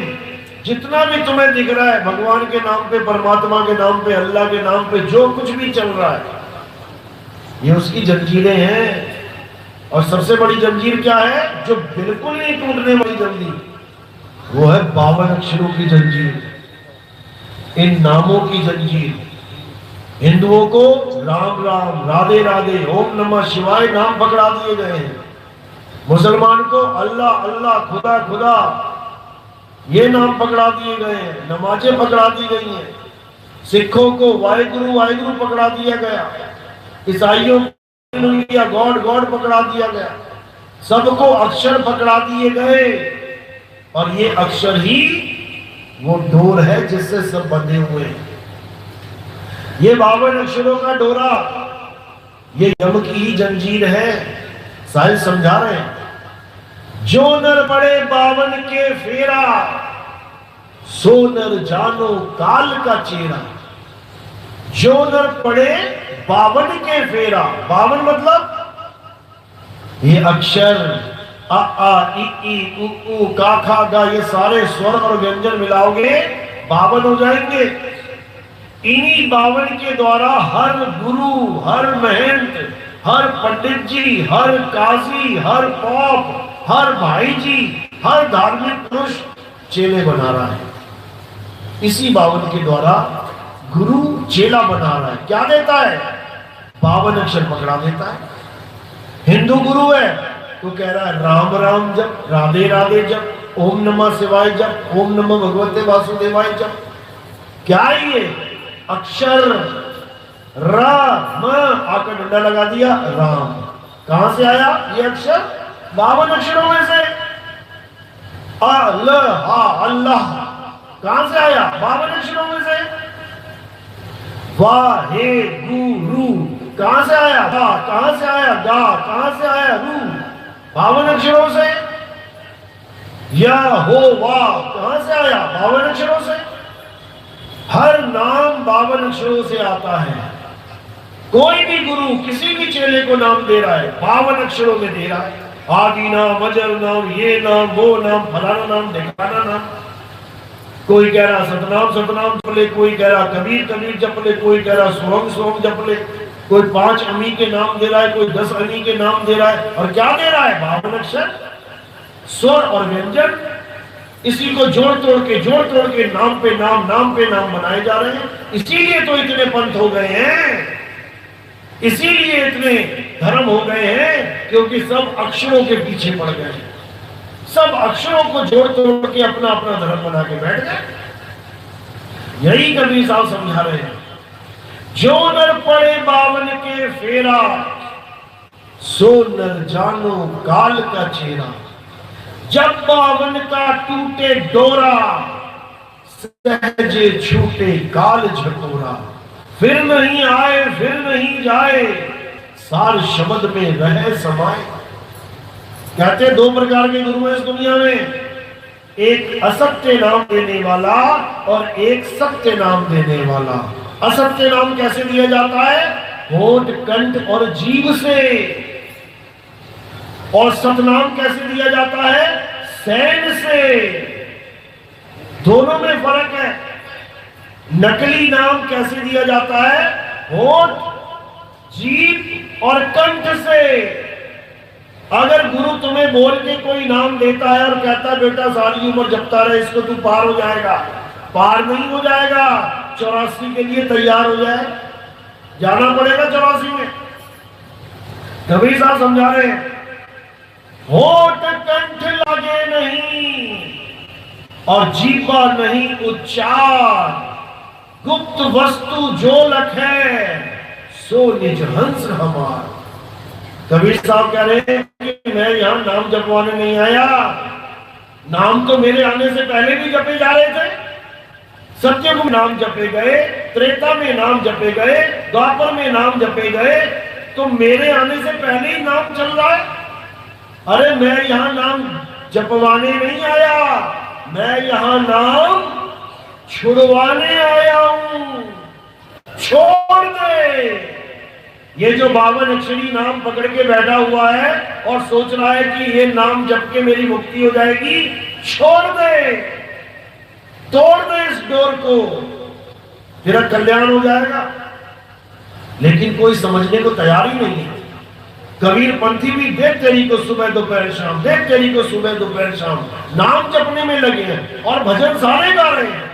जितना भी तुम्हें दिख रहा है भगवान के नाम पे, परमात्मा के नाम पे, अल्लाह के नाम पे, जो कुछ भी चल रहा है, ये उसकी जंजीरें हैं। और सबसे बड़ी जंजीर क्या है जो बिल्कुल नहीं टूटने वाली जंजीर? वो है 52 अक्षरों की जंजीर, इन नामों की जंजीर। हिंदुओं को राम राम, राधे राधे, ओम नमः शिवाय नाम पकड़ा दिए गए हैं। मुसलमान को अल्लाह अल्लाह, खुदा खुदा, ये नाम पकड़ा दिए गए हैं। नमाजें पकड़ा दी गई हैं। सिखों को वाहिगुरु वाहिगुरु पकड़ा दिया गया। ईसाइयों को गॉड गॉड पकड़ा दिया गया। सबको अक्षर पकड़ा दिए गए, और ये अक्षर ही वो डोर है जिससे सब बंधे हुए हैं। ये 52 अक्षरों का डोरा, ये यम की ही जंजीर है। साहिब समझा रहे हैं, जो नर पड़े 52 के फेरा, सो नर जानो काल का चेहरा। जो नर पड़े 52 के फेरा, 52 मतलब ये अक्षर अ आ इ ई उ ऊ का खा गा, ये सारे स्वर और व्यंजन मिलाओगे 52 हो जाएंगे। इन्हीं 52 के द्वारा हर गुरु, हर महंत, हर पंडित जी, हर काजी, हर पौप, हर भाई जी, हर धार्मिक पुरुष चेले बना रहा है। इसी 52 के द्वारा गुरु चेला बना रहा है। क्या देता है? 52 अक्षर पकड़ा देता है। हिंदू गुरु है तो कह रहा है राम राम जप, राधे राधे जप, ओम नमः शिवाय जप, ओम नमः भगवते वासुदेवाय जप। क्या है ये? अक्षर रा म आकर डंडा लगा दिया राम। कहां से आया ये अक्षर? 52 अक्षरों में से। अल्लाह कहां से आया? 52 अक्षरों में से। वाहे गुरु कहां से आया? गा कहां से आया? गा कहां से आया? रू 52 अक्षरों से। या हो वाह कहां से आया? 52 अक्षरों से। हर नाम 52 अक्षरों से आता है। कोई भी गुरु किसी भी चेले को नाम दे रहा है 52 अक्षरों में दे रहा है। आदि नाम, अजर नाम, ये नाम, वो नाम, फलाना नाम, ढिकाना नाम। कोई कह रहा सतनाम सतनाम जप ले, कोई कह रहा कबीर कबीर जप ले, कोई कह रहा सोहम सोहम जप ले, कोई 5 अमी के नाम दे रहा है, कोई 10 अमी के नाम दे रहा है। और क्या दे रहा है? 52 अक्षर, स्वर और व्यंजन। इसी को जोड़ तोड़ के नाम पे नाम बनाए जा रहे हैं। इसीलिए तो इतने पंथ हो गए हैं, इसीलिए इतने धर्म हो गए हैं, क्योंकि सब अक्षरों के पीछे पड़ गए हैं। सब अक्षरों को जोड़ तोड़ के अपना अपना धर्म बना के बैठ गए। यही कबीर साहब समझा रहे हैं। जो नर पड़े 52 के फेरा, सो नर जानो काल का चेहरा। जब 52 का टूटे डोरा, सहजे छूटे काल झकोरा। फिर नहीं आए फिर नहीं जाए, सार शब्द में रहे समाए। कहते 2 प्रकार के गुरु हैं इस दुनिया में, एक असत्य नाम देने वाला और एक सत्य नाम देने वाला। असत्य नाम कैसे दिया जाता है? होठ, कंठ और जीभ से। और सतनाम कैसे दिया जाता है? सैन से। दोनों में फर्क है। नकली नाम कैसे दिया जाता है? होठ, जीभ और कंठ से। अगर गुरु तुम्हें बोल के कोई नाम देता है और कहता है बेटा सारी उम्र जपता रहे, इसको तू पार हो जाएगा, पार नहीं हो जाएगा। 84 के लिए तैयार हो जाए, जाना पड़ेगा 84 में। कबीर साहब समझा रहे हैं, होठ कंठ लगे नहीं और जीवा नहीं उच्चार, गुप्त वस्तु जो लखे, सो निज हंस हमार। कबीर साहब कह रहे हैं कि मैं यहां नाम जपवाने नहीं आया। नाम तो मेरे आने से पहले भी जपे जा रहे थे। सत्ययुग में नाम जपे गए, त्रेता में नाम जपे गए, द्वापर में नाम जपे गए, तो मेरे आने से पहले ही नाम चल रहा है। अरे मैं यहां नाम जपवाने नहीं आया, मैं यहां नाम छुड़वाने आया हूं। छोड़ दे ये जो 52 अक्षरी नाम पकड़ के बैठा हुआ है और सोच रहा है कि ये नाम जप के मेरी मुक्ति हो जाएगी। छोड़ दे, तोड़ दे इस डोर को, तेरा कल्याण हो जाएगा। लेकिन कोई समझने को तैयार ही नहीं है। कबीर पंथी भी देख तेरी को सुबह दोपहर शाम, देख तेरी को सुबह दोपहर शाम नाम जपने में लगे हैं और भजन सारे गा रहे हैं।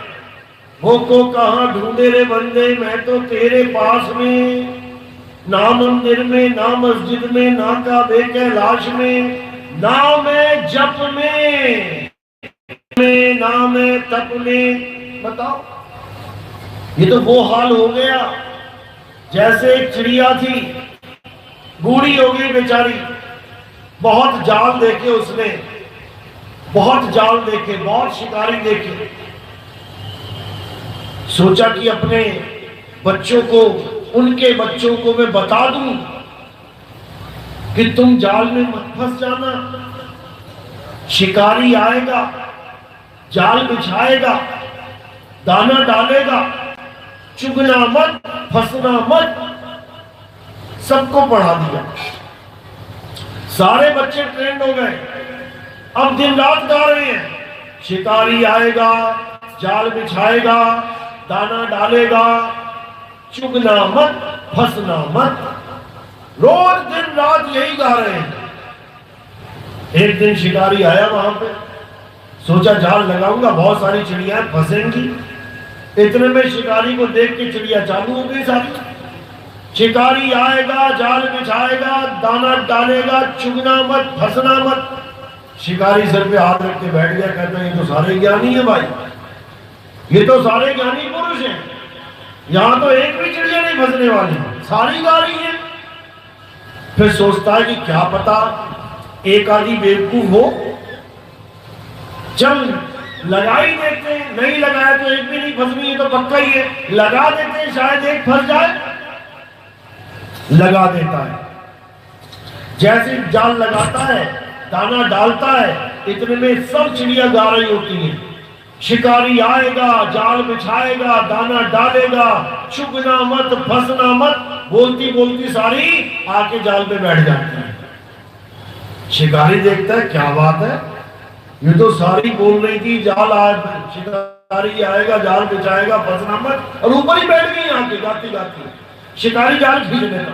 वो को कहां ढूंढे रे बंदे, मैं तो तेरे पास में, ना मंदिर में, ना मस्जिद में, ना काबे कैलाश में, ना मैं जप में, ना मैं तप में। बताओ, ये तो वो हाल हो गया जैसे एक चिड़िया थी, बूढ़ी हो गई बेचारी। बहुत जाल देखे उसने, बहुत जाल देखे, बहुत शिकारी देखे। सोचा कि अपने बच्चों को, उनके बच्चों को मैं बता दूं कि तुम जाल में मत फंस जाना। शिकारी आएगा, जाल बिछाएगा, दाना डालेगा, चुगना मत, फंसना मत। सबको पढ़ा दिया, सारे बच्चे ट्रेंड हो गए, अब दिन रात गा रहे हैं। शिकारी आएगा, जाल बिछाएगा, दाना डालेगा, चुगना मत, फंसना मत, रोज दिन रात यही गा रहे हैं। एक दिन शिकारी आया वहां पे, सोचा जाल लगाऊंगा, बहुत सारी चिड़िया फंसेंगी। इतने में शिकारी को देख के चिड़िया चालू हो गई सारी। शिकारी आएगा, जाल बिछाएगा, दाना डालेगा, चुगना मत, फंसना मत। शिकारी सर पे हाथ रख के बैठ गया, कहता है ये तो सारे ज्ञानी है भाई, ये तो सारे ज्ञानी पुरुष हैं, यहां तो एक भी चिड़िया नहीं फंसने वाली, सारी गा रही है। फिर सोचता है कि क्या पता एक आदि बेवकूफ हो, चल लगा ही देते हैं, नहीं लगाया तो एक भी नहीं फंसनी है तो पक्का ही है, लगा देते हैं शायद एक फंस जाए। लगा देता है, जैसे जाल लगाता है, दाना डालता है, इतने में सब चिड़िया गा रही होती हैं। शिकारी आएगा, जाल बिछाएगा, दाना डालेगा, चुगना मत, फंसना मत, बोलती बोलती सारी आके जाल पे बैठ जाती है। शिकारी देखता है क्या बात है, ये तो सारी बोल रही थी जाल शिकारी आएगा, जाल बिछाएगा, फंसना मत, और ऊपर ही बैठ गई आके गाती गाती। शिकारी जाल खींच लेता,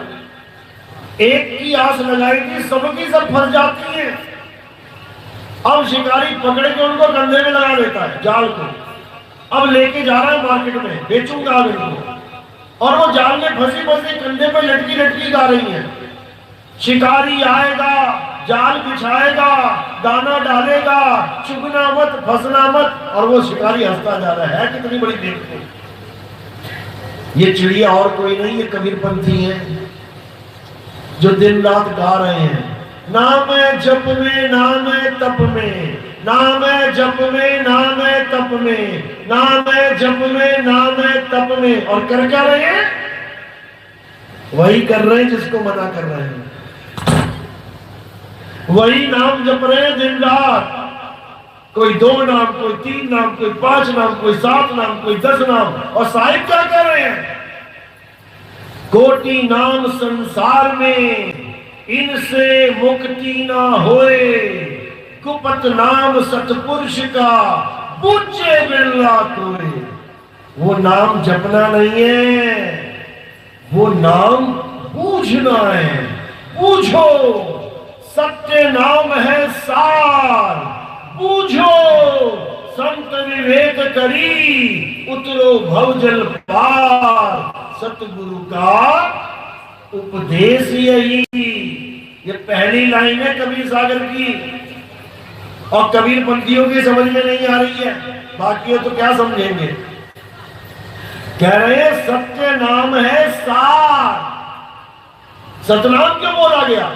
एक की आस लगाई थी, सबकी सब फंस जाती है। अब शिकारी पकड़ के उनको कंधे में लगा देता है जाल को, अब लेके जा रहा है मार्केट में, बेचूंगा इनको। और वो जाल में फंसी फंसी कंधे पे लटकी लटकी गा रही है। शिकारी आएगा, जाल बिछाएगा, दाना डालेगा, चुगना मत, फंसना मत, और वो शिकारी हंसता जा रहा है। कितनी बड़ी बेवकूफ, ये चिड़िया और कोई नहीं, ये कबीरपंथी है जो दिन रात गा रहे हैं, नाम है जप में, नाम है तप में, नाम है जप में, नाम है तप में, नाम है जप में, नाम है तप में। और कर क्या रहे हैं? वही कर रहे हैं जिसको मना कर रहे हैं, वही नाम जप रहे हैं दिन रात। कोई 2 नाम, कोई 3 नाम, कोई 5 नाम, कोई 7 नाम, कोई 10 नाम। और साहिब क्या कह रहे हैं? कोटि नाम संसार में, इनसे मुक्ति ना होए, कुपत नाम सतपुरुष का, पूछे बिरला कोई। वो नाम जपना नहीं है, वो नाम पूछना है। पूछो, सत्य नाम है सार, पूछो संत विवेक करी, उतरो भवजल पार। सतगुरु का उपदेश यही। ये पहली लाइन है कबीर सागर की, और कबीर पंथियों की समझ में नहीं आ रही है, बाकी तो क्या समझेंगे। कह रहे हैं सत्य नाम है सार। सतनाम क्यों बोला गया?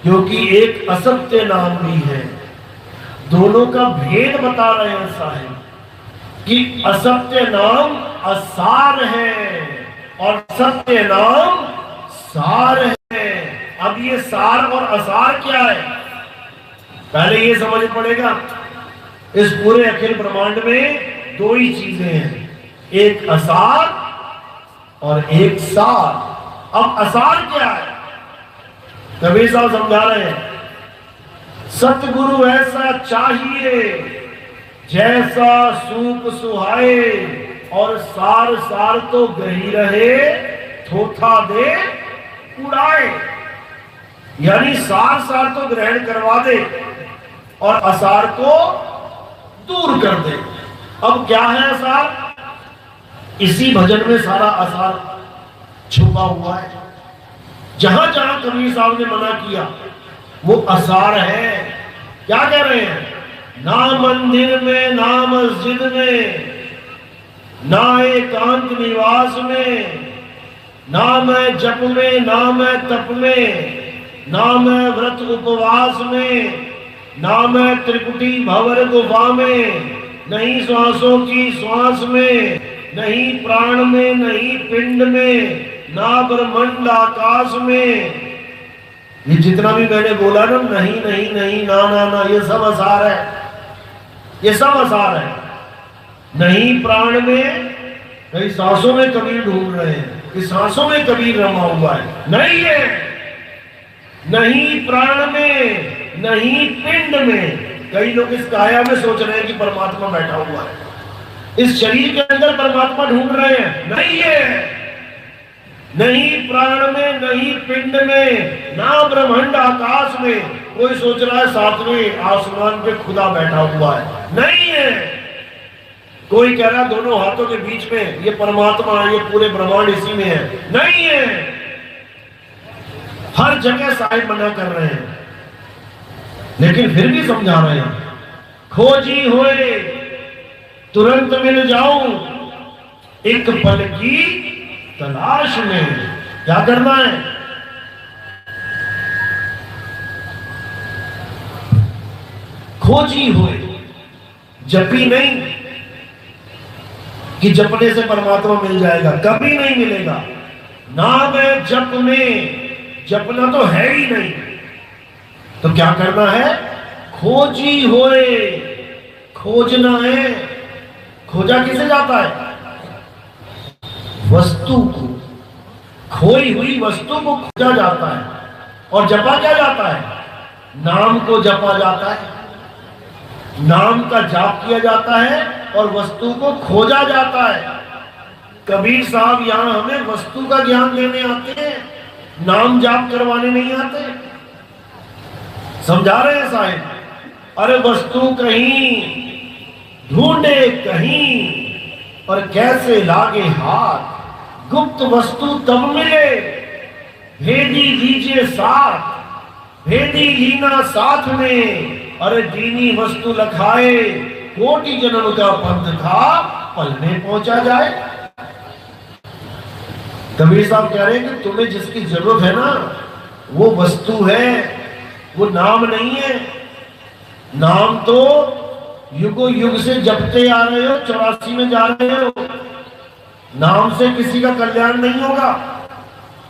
क्योंकि एक असत्य नाम भी है। दोनों का भेद बता रहे हैं साहिब कि असत्य नाम असार है और सत्य नाम सार है। अब ये सार और असार क्या है, पहले ये समझ पड़ेगा। इस पूरे अखिल ब्रह्मांड में 2 ही चीजें हैं, एक असार और एक सार। अब असार क्या है? कबीर साहब समझा रहे हैं, सतगुरु ऐसा चाहिए जैसा सूप सुहाए, और सार सार तो गही रहे, थोथा दे उड़ाए। यानी सार सार तो ग्रहण करवा दे और असार को दूर कर दे। अब क्या है असार? इसी भजन में सारा असार छुपा हुआ है। जहां जहां कबीर साहब ने मना किया वो असार है। क्या कह रहे हैं? ना मंदिर में, ना मस्जिद में, ना एकांत निवास में, ना मैं जप में, ना मैं तप में, ना मैं व्रत उपवास में, ना मैं त्रिकुटी भंवर गुफा में, नहीं श्वासों की श्वास में, नहीं प्राण में, नहीं पिंड में, ना ब्रह्मांड आकाश में। ये जितना भी मैंने बोला ना, नहीं नहीं नहीं, ना ना ना, ये सब असार है, ये सब असार है। नहीं प्राण में, नहीं सांसों में कबीर ढूंढ रहे हैं कि सांसों में कबीर रमा हुआ है, नहीं है। नहीं प्राण में, नहीं पिंड में। कई लोग इस काया में सोच रहे हैं कि परमात्मा बैठा हुआ है, इस शरीर के अंदर परमात्मा ढूंढ रहे हैं। नहीं है, नहीं प्राण में, नहीं पिंड में, ना ब्रह्मांड आकाश में। कोई सोच रहा है सातवें आसमान पे खुदा बैठा हुआ है, नहीं है। कोई कह रहा है दोनों हाथों के बीच में ये परमात्मा है, ये पूरे ब्रह्मांड इसी में है, नहीं है। हर जगह साहिब मना कर रहे हैं, लेकिन फिर भी समझा रहे हैं। खोजी होए तुरंत मिल जाऊं, एक पल की तलाश में। क्या करना है? खोजी हुए, जपी नहीं कि जपने से परमात्मा मिल जाएगा, कभी नहीं मिलेगा। नाम है जप में, जपना तो है ही नहीं। तो क्या करना है? खोजी होए, खोजना है। खोजा किसे जाता है? वस्तु को, खोई हुई वस्तु को खोजा जाता है। और जपा क्या जाता है? नाम को जपा जाता है, नाम का जाप किया जाता है और वस्तु को खोजा जाता है। कबीर साहब यहां हमें वस्तु का ज्ञान देने आते हैं, नाम जाप करवाने नहीं आते। समझा रहे हैं साहिब। अरे वस्तु कहीं, ढूंढे कहीं, और कैसे लागे हाथ। गुप्त वस्तु तब मिले, भेदी लीजिए साथ, भेदी लीना साथ में। अरे दीनी वस्तु लखाए, कोटि जन्म का पंथ था, पल में पहुंचा जाए। कबीर साहब कह रहे हैं कि तुम्हें जिसकी जरूरत है ना, वो वस्तु है, वो नाम नहीं है। नाम तो युगो युग से जपते आ रहे हो, 84 में जा रहे हो। नाम से किसी का कल्याण नहीं होगा।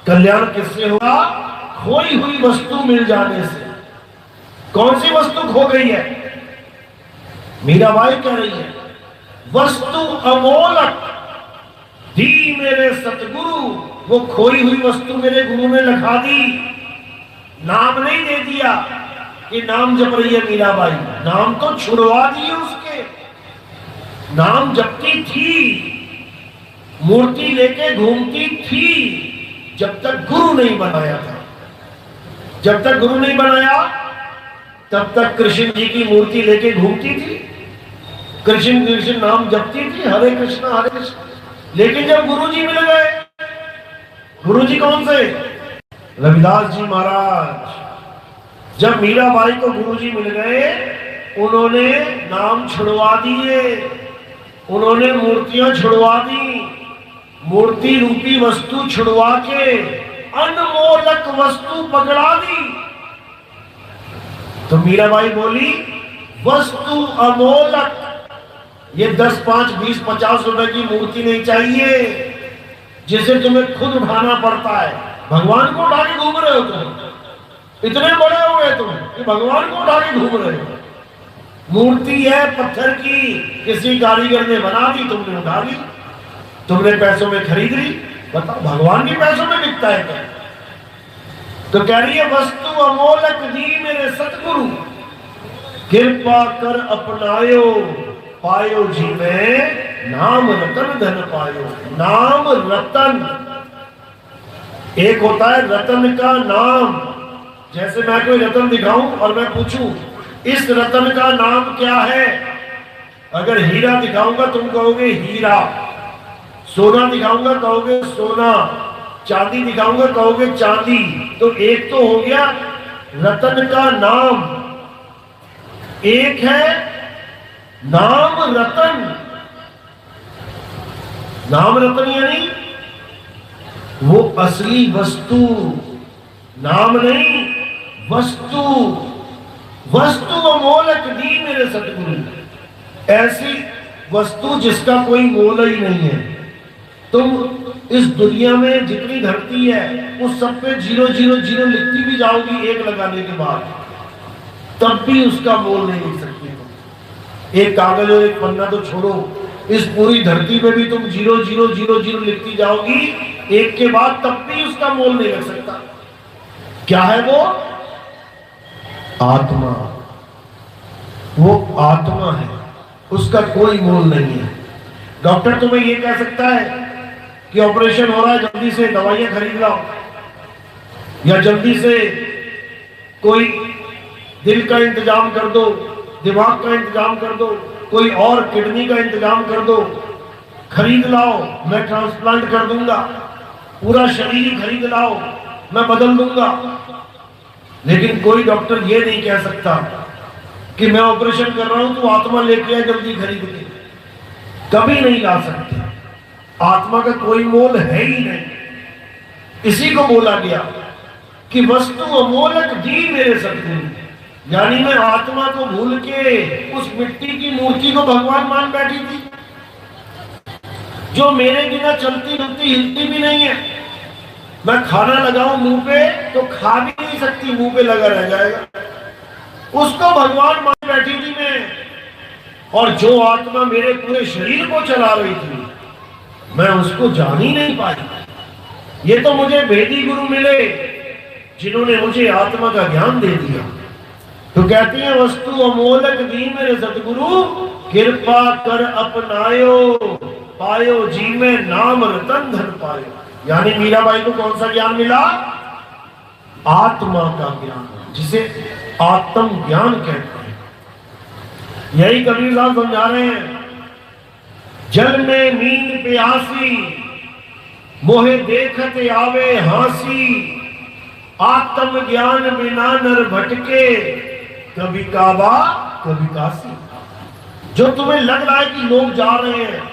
कल्याण किससे होगा? खोई हुई वस्तु मिल जाने से। कौन सी वस्तु खो गई है? मीराबाई कह रही है, वस्तु अमोलक दी मेरे सतगुरु। वो खोई हुई वस्तु मेरे गुरु ने लखा दी। नाम नहीं दे दिया कि नाम जप रही है मीराबाई, नाम तो छुड़वा दिए उसके। नाम जपती थी, मूर्ति लेके घूमती थी, जब तक गुरु नहीं बनाया था। जब तक गुरु नहीं बनाया तब तक कृष्ण जी की मूर्ति लेके घूमती थी, कृष्ण कृष्ण नाम जपती थी, हरे कृष्ण। लेकिन जब गुरु जी मिल गए, गुरु जी कौन से? रविदास जी महाराज। जब मीराबाई को गुरु जी मिल गए, उन्होंने नाम छुड़वा दिए, उन्होंने मूर्तियां छुड़वा दी। मूर्ति रूपी वस्तु छुड़वा के अनमोलक वस्तु पकड़ा दी। तो मीराबाई बोली, वस्तु अमोलक, ये 10, 5, 20, 50 रुपए की मूर्ति नहीं चाहिए जिसे तुम्हें खुद उठाना पड़ता है। भगवान को उठा के घूम रहे हो तुम, इतने बड़े हो गए तुम कि भगवान को उठा के घूम रहे हो। मूर्ति है पत्थर की, किसी कारीगर ने बना दी, तुमने उठा ली, तुमने पैसों में खरीद ली। बताओ, भगवान भी पैसों में बिकता है क्या? तो कह रही है, वस्तु अमोलक दी मेरे सतगुरु, कृपा कर अपनायो, पायो जी में नाम रतन धन पायो। नाम रतन, एक होता है रतन का नाम। जैसे मैं कोई रतन दिखाऊं और मैं पूछूं इस रतन का नाम क्या है, अगर हीरा दिखाऊंगा तुम कहोगे हीरा, सोना दिखाऊंगा कहोगे सोना, चांदी दिखाऊंगा कहोगे चांदी। तो एक तो हो गया रतन का नाम, एक है नाम रतन। नाम रतन यानी वो असली वस्तु, नाम नहीं वस्तु। वस्तु अमोलक दी मेरे सतगुरु, ऐसी वस्तु जिसका कोई मोल ही नहीं है। तुम इस दुनिया में जितनी धरती है उस सब पे 000 लिखती भी जाओगी एक लगाने के बाद, तब भी उसका मोल नहीं लिख सकती तुम। एक कागज और एक पन्ना तो छोड़ो, इस पूरी धरती पे भी तुम 000 लिखती जाओगी एक के बाद, तब भी उसका मोल नहीं लग सकता। क्या है वो? आत्मा। वो आत्मा है, उसका कोई मोल नहीं है। डॉक्टर तुम्हें ये कह सकता है कि ऑपरेशन हो रहा है, जल्दी से दवाइयां खरीद लाओ, या जल्दी से कोई दिल का इंतजाम कर दो, दिमाग का इंतजाम कर दो, कोई और किडनी का इंतजाम कर दो, खरीद लाओ, मैं ट्रांसप्लांट कर दूंगा, पूरा शरीर खरीद लाओ, मैं बदल दूंगा। लेकिन कोई डॉक्टर ये नहीं कह सकता कि मैं ऑपरेशन कर रहा हूं, तू आत्मा लेके आ जल्दी खरीद के। कभी नहीं ला सकते। आत्मा का कोई मोल है ही नहीं। इसी को बोला गया कि वस्तु अमोलक दी मेरे सतगुरु। यानी मैं आत्मा को भूल के उस मिट्टी की मूर्ति को भगवान मान बैठी थी, जो मेरे बिना चलती हिलती हिलती भी नहीं है। मैं खाना लगाऊं मुंह पे तो खा भी नहीं सकती, मुंह पे लगा रह जाएगा। उसको भगवान मान बैठी थी मैं। और जो आत्मा मेरे पूरे शरीर को चला रही थी, मैं उसको जान ही नहीं पाई। ये तो मुझे भेदी गुरु मिले जिन्होंने मुझे आत्मा का ज्ञान दे दिया। तो कहती है वस्तु अमोलक दी मेरे सतगुरु, कृपा कर अपनायो, पायो जी में नाम रतन धन पायो। यानी मीराबाई को कौन सा ज्ञान मिला? आत्मा का ज्ञान, जिसे आत्म ज्ञान कहते हैं। यही कबीर साहब समझा रहे हैं। जल में मीन प्यासी, मोहे देखते आवे हासी, आत्म ज्ञान बिना नर भटके, कभी काबा कभी काशी। जो तुम्हें लग रहा है कि लोग जा रहे हैं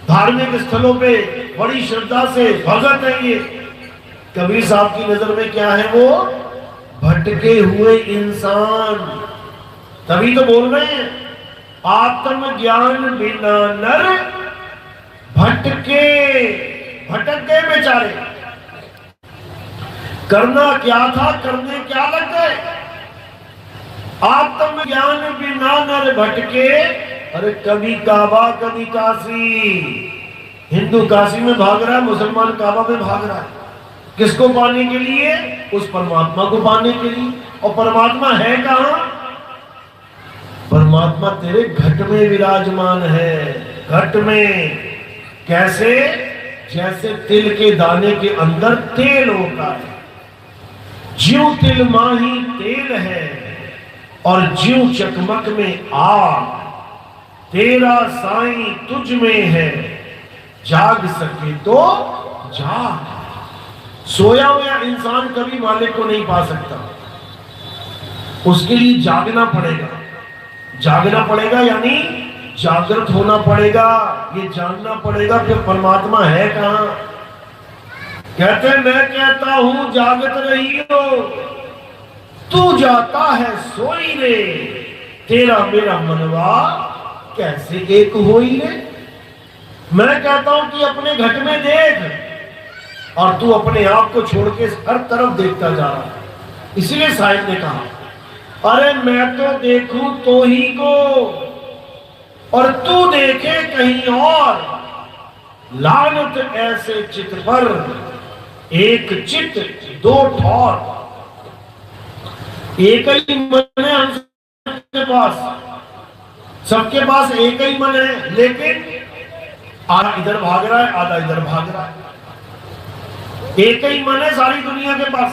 धार्मिक स्थलों पे बड़ी श्रद्धा से, भगत है ये, कबीर साहब की नजर में क्या है? वो भटके हुए इंसान। तभी तो बोल रहे हैं आत्म ज्ञान बिना नर भटके, भटक गए बेचारे। करना क्या था, करने क्या लग गए। आत्म ज्ञान बिना नर भटके, अरे कभी काबा कभी काशी। हिंदू काशी में भाग रहा है, मुसलमान काबा में भाग रहा है। किसको पाने के लिए? उस परमात्मा को पाने के लिए। और परमात्मा है कहां? परमात्मा तेरे घट में विराजमान है। घट में कैसे? जैसे तिल के दाने के अंदर तेल होता है, ज्यों तिल माही तेल है, और ज्यों चकमक में आग, तेरा साईं तुझ में है, जाग सके तो जाग। सोया हुआ इंसान कभी मालिक को नहीं पा सकता, उसके लिए जागना पड़ेगा। जागना पड़ेगा यानी जागृत होना पड़ेगा, ये जानना पड़ेगा कि परमात्मा है कहां। कहते मैं कहता हूं जागत रही हो, तू जाता है सोई रे, तेरा मेरा मनवा कैसे एक होई रे। मैं कहता हूं कि अपने घट में देख, और तू अपने आप को छोड़ के हर तरफ देखता जा रहा है। इसलिए साहिब ने कहा अरे मैं तो देखूं तो ही को, और तू देखे कहीं और। लानत ऐसे चित्र पर, एक चित दो ठौर। एक ही मन है हम सबके पास, सबके पास एक ही मन है, लेकिन आधा इधर भाग रहा है, आधा इधर भाग रहा है। एक ही मन है सारी दुनिया के पास,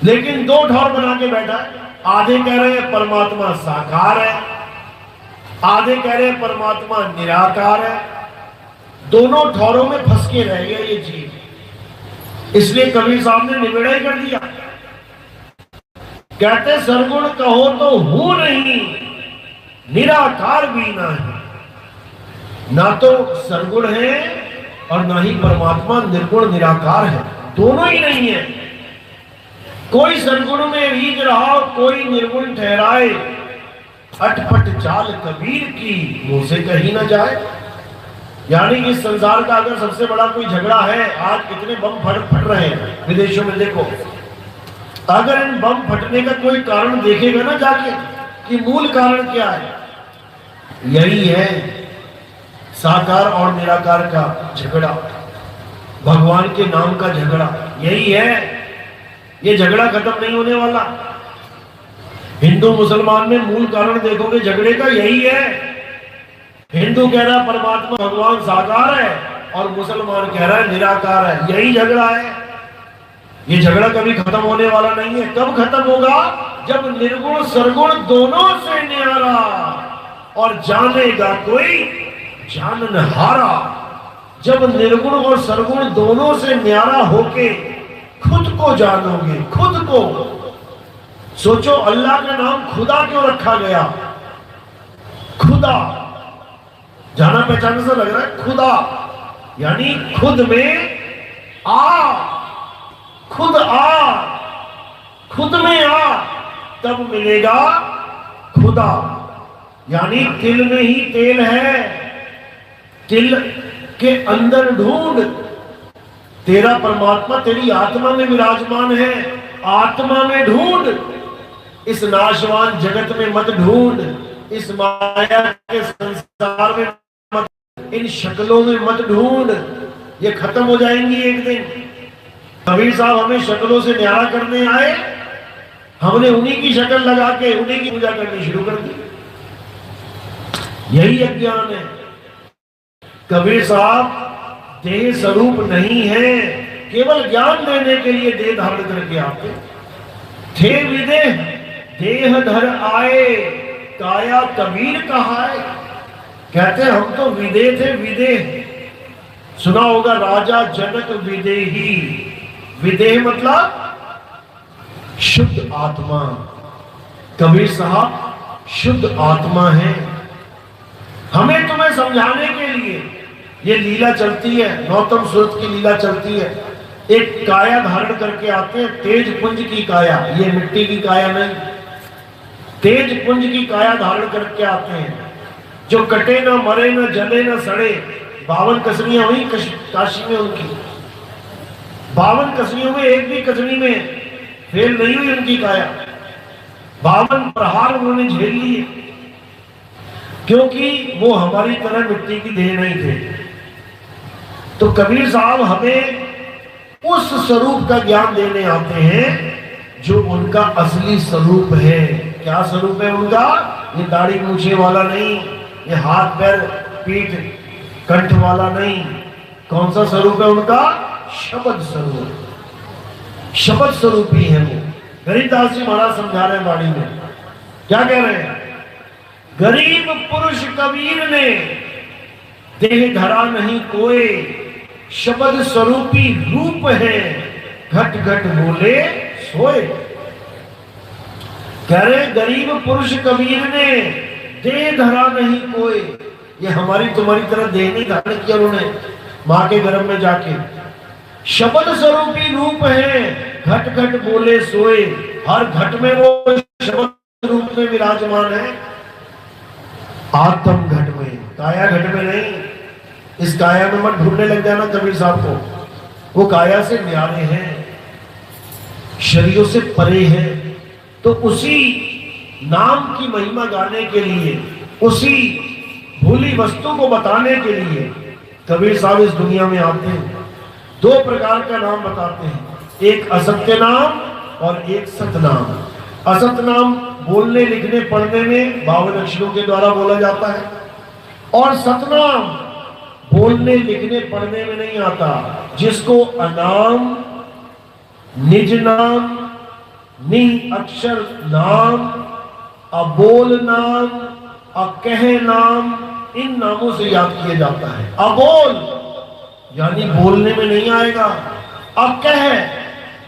लेकिन दो ठौर बना के बैठा है। आधे कह रहे हैं परमात्मा साकार है, आधे कह रहे हैं परमात्मा निराकार है। दोनों ठौरों में फंस के रह गया ये जीव। इसलिए कबीर साहब ने निबेड़ा ही कर दिया। कहते सरगुण कहो तो हूं नहीं, निराकार भी ना है। ना तो सरगुण है और ना ही परमात्मा निर्गुण निराकार है, दोनों ही नहीं है। कोई सरगुण में रीझ रहा, कोई निर्गुण ठहराए, अटपट चाल कबीर की मुंह से कहीं ना जाए। यानी इस संसार का अगर सबसे बड़ा कोई झगड़ा है, आज इतने बम फट रहे हैं विदेशों में, देखो अगर इन बम फटने का कोई कारण देखेगा ना जाके कि मूल कारण क्या है, यही है साकार और निराकार का झगड़ा, भगवान के नाम का झगड़ा। यही है ये झगड़ा खत्म नहीं होने वाला। हिंदू मुसलमान में मूल कारण देखोगे झगड़े का यही है। हिंदू कह रहा है परमात्मा भगवान साकार है और मुसलमान कह रहा है निराकार है, यही झगड़ा है। ये झगड़ा कभी खत्म होने वाला नहीं है। कब खत्म होगा? जब निर्गुण सरगुण दोनों से न्यारा और जानेगा कोई जाननहारा। जब निर्गुण और सरगुण दोनों से न्यारा होके खुद को जानोगे, खुद को। सोचो अल्लाह का नाम खुदा क्यों रखा गया? खुदा जाना पहचाने से लग रहा है। खुदा यानी खुद में आ, खुद आ, खुद में आ, तब मिलेगा खुदा। यानी तिल में ही तेल है, तिल के अंदर ढूंढ। तेरा परमात्मा तेरी आत्मा में विराजमान है, आत्मा में ढूंढ। इस नाशवान जगत में मत ढूंढ, इस माया के संसार में मत, इन शक्लों में मत ढूंढ। ये खत्म हो जाएंगी एक दिन। कबीर साहब हमें शक्लों से न्यारा करने आए, हमने उन्हीं की शक्ल लगा के उन्हीं की पूजा करनी शुरू कर दी। यही अज्ञान है। कबीर साहब देह स्वरूप नहीं है, केवल ज्ञान देने के लिए देह धारण करके आते थे। विदेह देह धर आए, काया कबीर कहाए। कहते हम तो विदेह थे, विदेह सुना होगा, राजा जनक विदेही। विदेह मतलब शुद्ध आत्मा। कबीर साहब शुद्ध आत्मा है। हमें तुम्हें समझाने के लिए ये लीला चलती है, गौतम सूरत की लीला चलती है। एक काया धारण करके आते हैं, तेज पुंज की काया, ये मिट्टी की काया नहीं, तेज पुंज की काया धारण करके आते हैं, जो कटे ना, मरे ना, जले ना, सड़े। 52 कसनियां हुई काशी में उनकी। 52 कसनियों में एक भी कसनी में फेल नहीं हुई उनकी काया। 52 प्रहार उन्होंने झेल लिए, क्योंकि वो हमारी तरह मिट्टी की देह नहीं थे। तो कबीर साहब हमें उस स्वरूप का ज्ञान देने आते हैं जो उनका असली स्वरूप है। क्या स्वरूप है उनका? ये दाढ़ी मूछे वाला नहीं, ये हाथ पैर पीठ कंठ वाला नहीं। कौन सा स्वरूप है उनका? शब्द स्वरूप। शब्द स्वरूप ही है वो। गरीबदास जी महाराज समझा रहे हैं वाणी में, क्या कह रहे हैं? गरीब पुरुष कबीर ने देह धरा नहीं कोई, शब्द स्वरूपी रूप है, घट घट बोले सोए। कह रहे गरीब पुरुष कबीर ने देह धरा नहीं कोई। ये हमारी तुम्हारी तरह देह नहीं धारण किया उन्होंने मां के गर्भ में जाके। शब्द स्वरूपी रूप है, घट घट बोले सोए। हर घट में वो शब्द रूप में विराजमान है। आत्म घट में, काया घट में नहीं। इस काया में मत ढूंढने लग जाना कबीर साहब को। वो काया से न्यारे हैं, शरीरों से परे हैं। तो उसी नाम की महिमा गाने के लिए, उसी भूली वस्तु को बताने के लिए कबीर साहब इस दुनिया में आते हैं। 2 प्रकार का नाम बताते हैं, एक असत्य नाम और एक सतनाम। असत नाम बोलने लिखने पढ़ने में 52 अक्षरों के द्वारा बोला जाता है, और सतनाम बोलने लिखने पढ़ने में नहीं आता। जिसको अनाम, निज नाम, नि अक्षर नाम, अबोल नाम, अकह नाम, इन नामों से याद किया जाता है। अबोल यानी बोलने में नहीं आएगा, अकह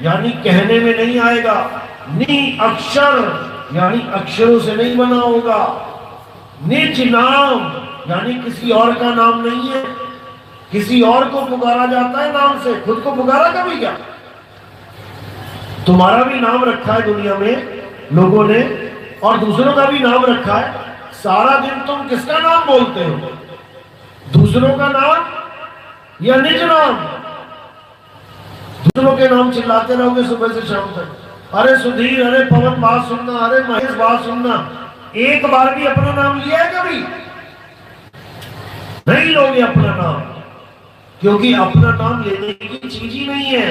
यानी कहने में नहीं आएगा, नि अक्षर यानी अक्षरों से नहीं बना होगा, निज नाम यानी किसी और का नाम नहीं है। किसी और को पुकारा जाता है नाम से, खुद को पुकारा कभी क्या? तुम्हारा भी नाम रखा है दुनिया में लोगों ने, और दूसरों का भी नाम रखा है। सारा दिन तुम किसका नाम बोलते हो? दूसरों का नाम या निज नाम? दूसरों के नाम चिल्लाते रहोगे सुबह से शाम तक। अरे सुधीर, अरे पवन बात सुनना, अरे महेश बात सुनना। एक बार भी अपना नाम लिया है कभी? नहीं लोगे अपना नाम, क्योंकि अपना नाम लेने की चीज ही नहीं है।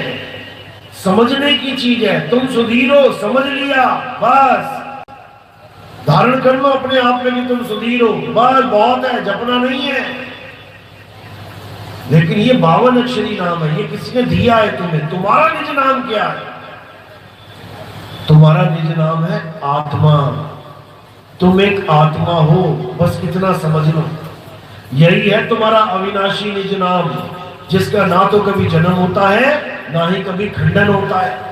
समझने की चीज है। तुम सुधीर हो, समझ लिया, बस धारण कर लो अपने आप में कि तुम सुधीर हो, बस बहुत है, जपना नहीं है। लेकिन ये 52 अक्षरी नाम है, ये किसी ने दिया है तुम्हें। तुम्हारा निज नाम क्या है? तुम्हारा निज नाम है आत्मा। तुम एक आत्मा हो, बस इतना समझ लो। यही है तुम्हारा अविनाशी निज नाम, जिसका ना तो कभी जन्म होता है ना ही कभी खंडन होता है।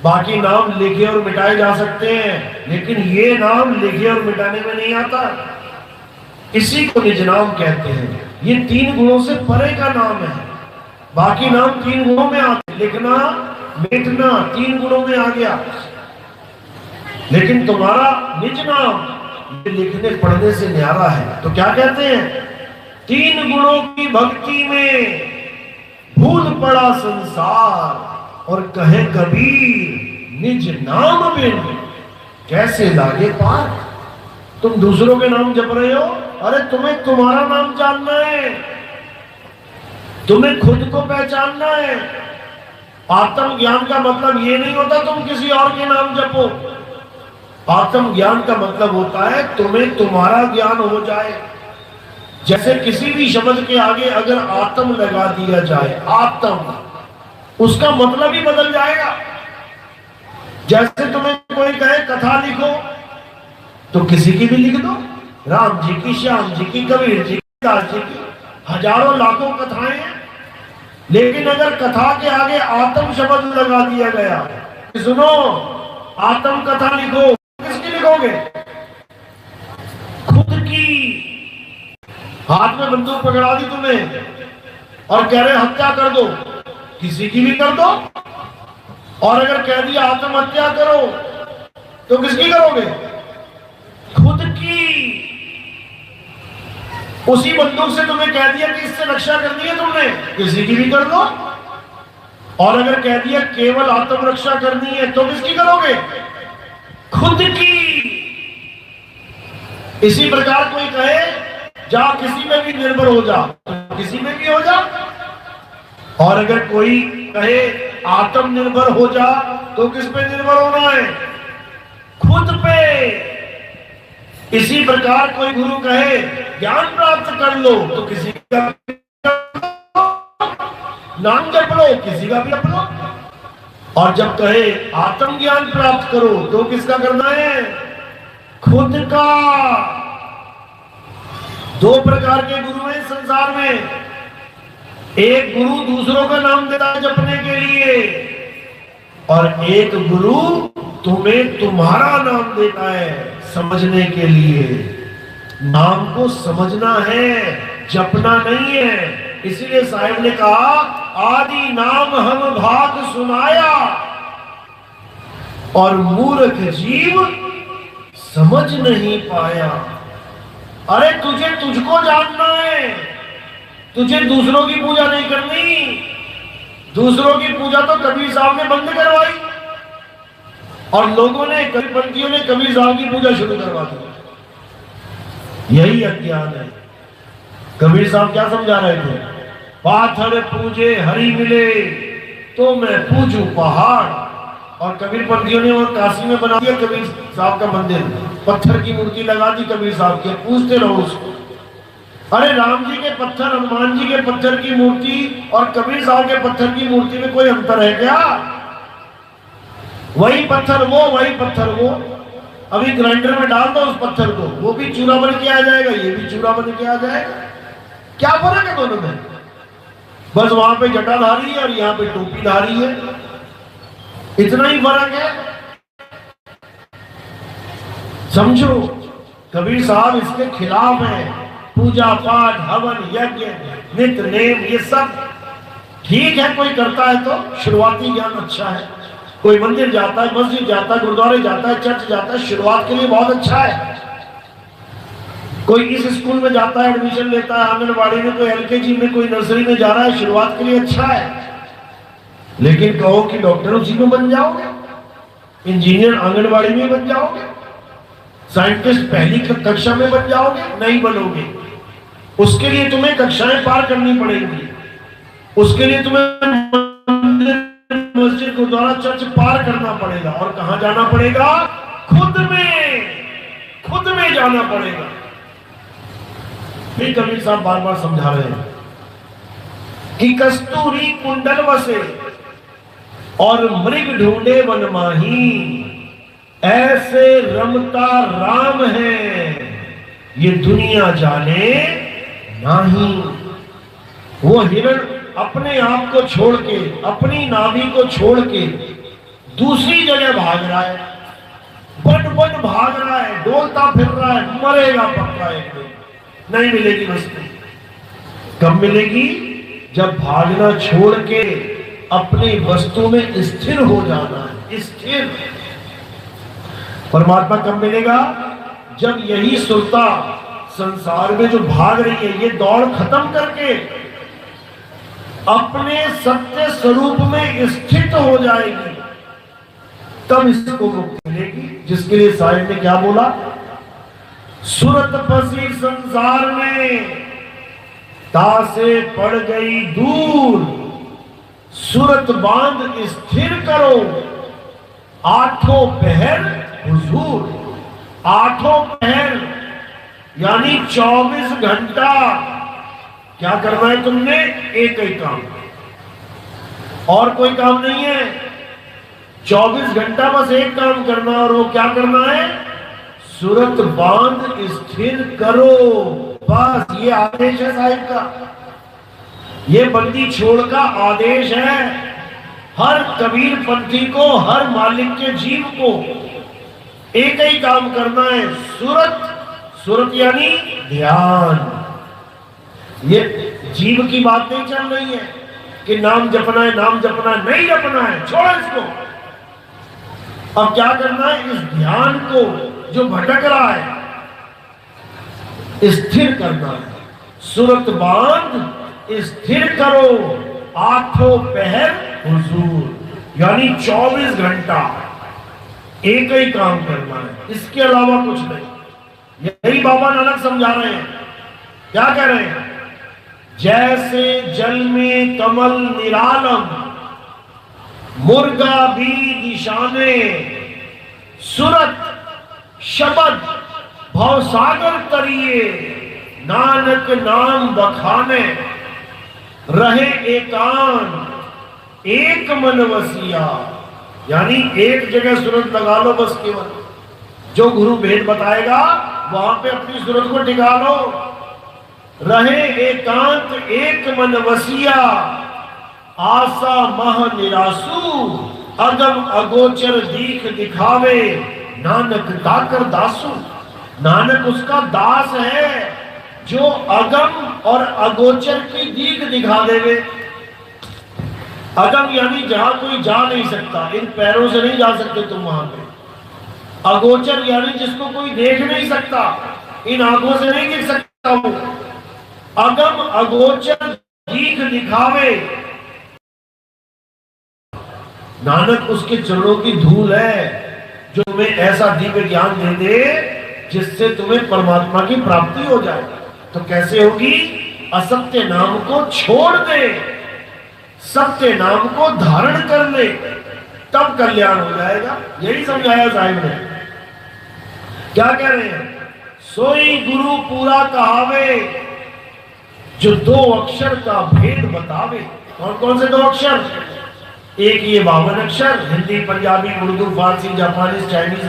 बाकी नाम लिखे और मिटाए जा सकते हैं, लेकिन ये नाम लिखे और मिटाने में नहीं आता। इसी को निज नाम कहते हैं। ये 3 गुणों से परे का नाम है। बाकी नाम 3 गुणों में आते, लिखना मिटना 3 गुणों में आ गया। लेकिन तुम्हारा निज नाम ये लिखने पढ़ने से न्यारा है। तो क्या कहते हैं? 3 गुणों की भक्ति में भूल पड़ा संसार, और कहे कबीर निज नाम बिन कैसे लागे पार। तुम दूसरों के नाम जप रहे हो, अरे तुम्हें तुम्हारा नाम जानना है, तुम्हें खुद को पहचानना है। आत्म ज्ञान का मतलब ये नहीं होता तुम किसी और के नाम जपो। आत्म ज्ञान का मतलब होता है तुम्हें तुम्हारा ज्ञान हो जाए। जैसे किसी भी शब्द के आगे अगर आत्म लगा दिया जाए, आत्म, उसका मतलब ही बदल जाएगा। जैसे तुम्हें कोई कहे कथा लिखो, तो किसी की भी लिख दो, राम जी की, श्याम जी की, कबीर जी की, दास जी की, हजारों लाखों कथाएं हैं। लेकिन अगर कथा के आगे आत्म शब्द लगा दिया गया, सुनो आत्म कथा लिखो, किसकी लिखोगे? खुद की। हाथ में बंदूक पकड़ा दी तुम्हें और कह रहे हत्या कर दो, किसी की भी कर दो। और अगर कह दिया आत्महत्या करो, तो किसकी करोगे? खुद की। उसी बंदूक से तुम्हें कह दिया कि इससे रक्षा करनी है तुमने, किसी की भी कर दो। और अगर कह दिया केवल आत्मरक्षा करनी है, तो किसकी करोगे? खुद की। इसी प्रकार कोई कहे जा किसी में भी निर्भर हो जा, तो किसी में भी हो जा। और अगर कोई कहे आत्मनिर्भर हो जा, तो किस पे निर्भर होना है? खुद पे। इसी प्रकार कोई गुरु कहे ज्ञान प्राप्त कर लो, तो किसी का नाम जप लो, किसी का भी जप लो। और जब कहे आत्मज्ञान प्राप्त करो, तो किसका करना है? खुद का। 2 प्रकार के गुरु हैं संसार में। एक गुरु दूसरों का नाम देता है जपने के लिए, और एक गुरु तुम्हें तुम्हारा नाम देता है समझने के लिए। नाम को समझना है, जपना नहीं है। इसीलिए साहिब ने कहा आदि नाम हम भाग सुनाया, और मूर्ख जीव समझ नहीं पाया। अरे तुझे तुझको जानना है, तुझे दूसरों की पूजा नहीं करनी। दूसरों की पूजा तो कबीर साहब ने बंद करवाई, और लोगों ने, कबीरपंथियों ने कबीर साहब की पूजा शुरू करवा दी। यही अज्ञान है। कबीर साहब क्या समझा रहे थे? पाथर पूजे हरि मिले, तो मैं पूजू पहाड़। और कबीरपंथियों ने वहां काशी में बना दिया कबीर साहब का मंदिर, पत्थर की मूर्ति लगा दी कबीर साहब के, पूजते रहो उसको। अरे राम जी के पत्थर, हनुमान जी के पत्थर की मूर्ति और कबीर साहब के पत्थर की मूर्ति में कोई अंतर है क्या? वही पत्थर वो, वही पत्थर वो। अभी ग्राइंडर में डाल दो उस पत्थर को, वो भी चूरा बन के आ जाएगा, ये भी चूरा बन के आ जाएगा। क्या फर्क है दोनों में? बस वहां पे जटाधारी है और यहाँ पे टोपीधारी है, इतना ही फर्क है। समझो, कबीर साहब इसके खिलाफ है। पूजा पाठ, हवन, यज्ञ, नित्य नेम, ये सब ठीक है, कोई करता है तो शुरुआती ज्ञान अच्छा है। कोई मंदिर जाता है, मस्जिद जाता है, गुरुद्वारे जाता है, चर्च जाता है, शुरुआत के लिए बहुत अच्छा है। कोई इस स्कूल में जाता है, एडमिशन लेता है, आंगनबाड़ी में, कोई एलकेजी में, कोई नर्सरी में जा रहा है, शुरुआत के लिए अच्छा है। लेकिन कहो कि डॉक्टर उसी में बन जाओगे, इंजीनियर आंगनबाड़ी में बन जाओगे, साइंटिस्ट पहली कक्षा में बन जाओगे? नहीं बनोगे। उसके लिए तुम्हें कक्षाएं पार करनी पड़ेंगी। उसके लिए तुम्हें मस्जिद गुरुद्वारा चर्च पार करना पड़ेगा और कहां जाना पड़ेगा? खुद में जाना पड़ेगा। फिर कबीर साहब बार बार समझा रहे हैं कि कस्तूरी कुंडल बसे और मृग ढूंढे वन माही, ऐसे रमता राम है ये दुनिया जाने नहीं। वो हिरण अपने आप को छोड़ के, अपनी नाभि को छोड़ के दूसरी जगह भाग रहा है, बट भाग रहा है, डोलता फिर रहा है, मरेगा पक्का एक दिन, नहीं मिलेगी वस्तु। कब मिलेगी? जब भागना छोड़ के अपनी वस्तु में स्थिर हो जाना है। स्थिर परमात्मा कब मिलेगा? जब यही सुरता संसार में जो भाग रही है, ये दौड़ खत्म करके अपने सत्य स्वरूप में स्थित हो जाएगी, तब इसको मुक्ति मिलेगी। जिसके लिए साहिब ने क्या बोला? सुरत फंसी संसार में, तासे पड़ गई दूर, सुरत बांध स्थिर करो, आठों पहर हुजूर। आठों पहर यानी 24 घंटा क्या करना है तुमने? एक ही काम, और कोई काम नहीं है। 24 घंटा बस एक काम करना, और वो क्या करना है? सुरत बांध स्थिर करो। बस ये आदेश है साहिब का, ये बंदी छोड़ का आदेश है हर कबीर पंथी को, हर मालिक के जीव को एक ही काम करना है, सुरत। सुरत यानी ध्यान। ये जीव की बात नहीं चल रही है कि नाम जपना है, नाम जपना है, नहीं जपना है, छोड़ो इसको। अब क्या करना है? इस ध्यान को जो भटक रहा है स्थिर करना है। सुरत बांध स्थिर करो, आठों पहर हुजूर, यानी 24 घंटा एक ही काम करना है, इसके अलावा कुछ नहीं। यही बाबा नानक समझा रहे हैं। क्या कह रहे हैं? जैसे जल में कमल निरालम, मुर्गा भी निशाने, सुरत शब्द भवसागर तरिए, नानक नाम बखाने, रहे एकांत एक मन वसिया। यानी एक जगह सूरत लगा लो बस, केवल जो गुरु भेद बताएगा वहां पे अपनी सूरत को टिका लो। रहे एकांत एक मन वसिया, आशा मह निरासु, अगम अगोचर दीख दिखावे, नानक दाकर दासु। नानक उसका दास है जो अगम और अगोचर की दीख दिखा देवे। अगम यानी जहां कोई जा नहीं सकता, इन पैरों से नहीं जा सकते तुम वहां पे। अगोचर यानी जिसको कोई देख नहीं सकता, इन आंखों से नहीं देख सकता वो। अगम अगोचर दीख दिखावे, नानक उसके चरणों की धूल है जो तुम्हें ऐसा दिव्य ज्ञान दे दे जिससे तुम्हें परमात्मा की प्राप्ति हो जाए। तो कैसे होगी? असत्य नाम को छोड़ दे, सत्य नाम को धारण कर ले, तब कल्याण हो जाएगा। यही समझाया साहिब ने। क्या कह रहे हैं? सोई गुरु पूरा कहावे, जो दो अक्षर का भेद बतावे। कौन कौन से दो अक्षर? एक ये 52 अक्षर, हिंदी, पंजाबी, उर्दू, फारसी, जापानी, चाइनीज,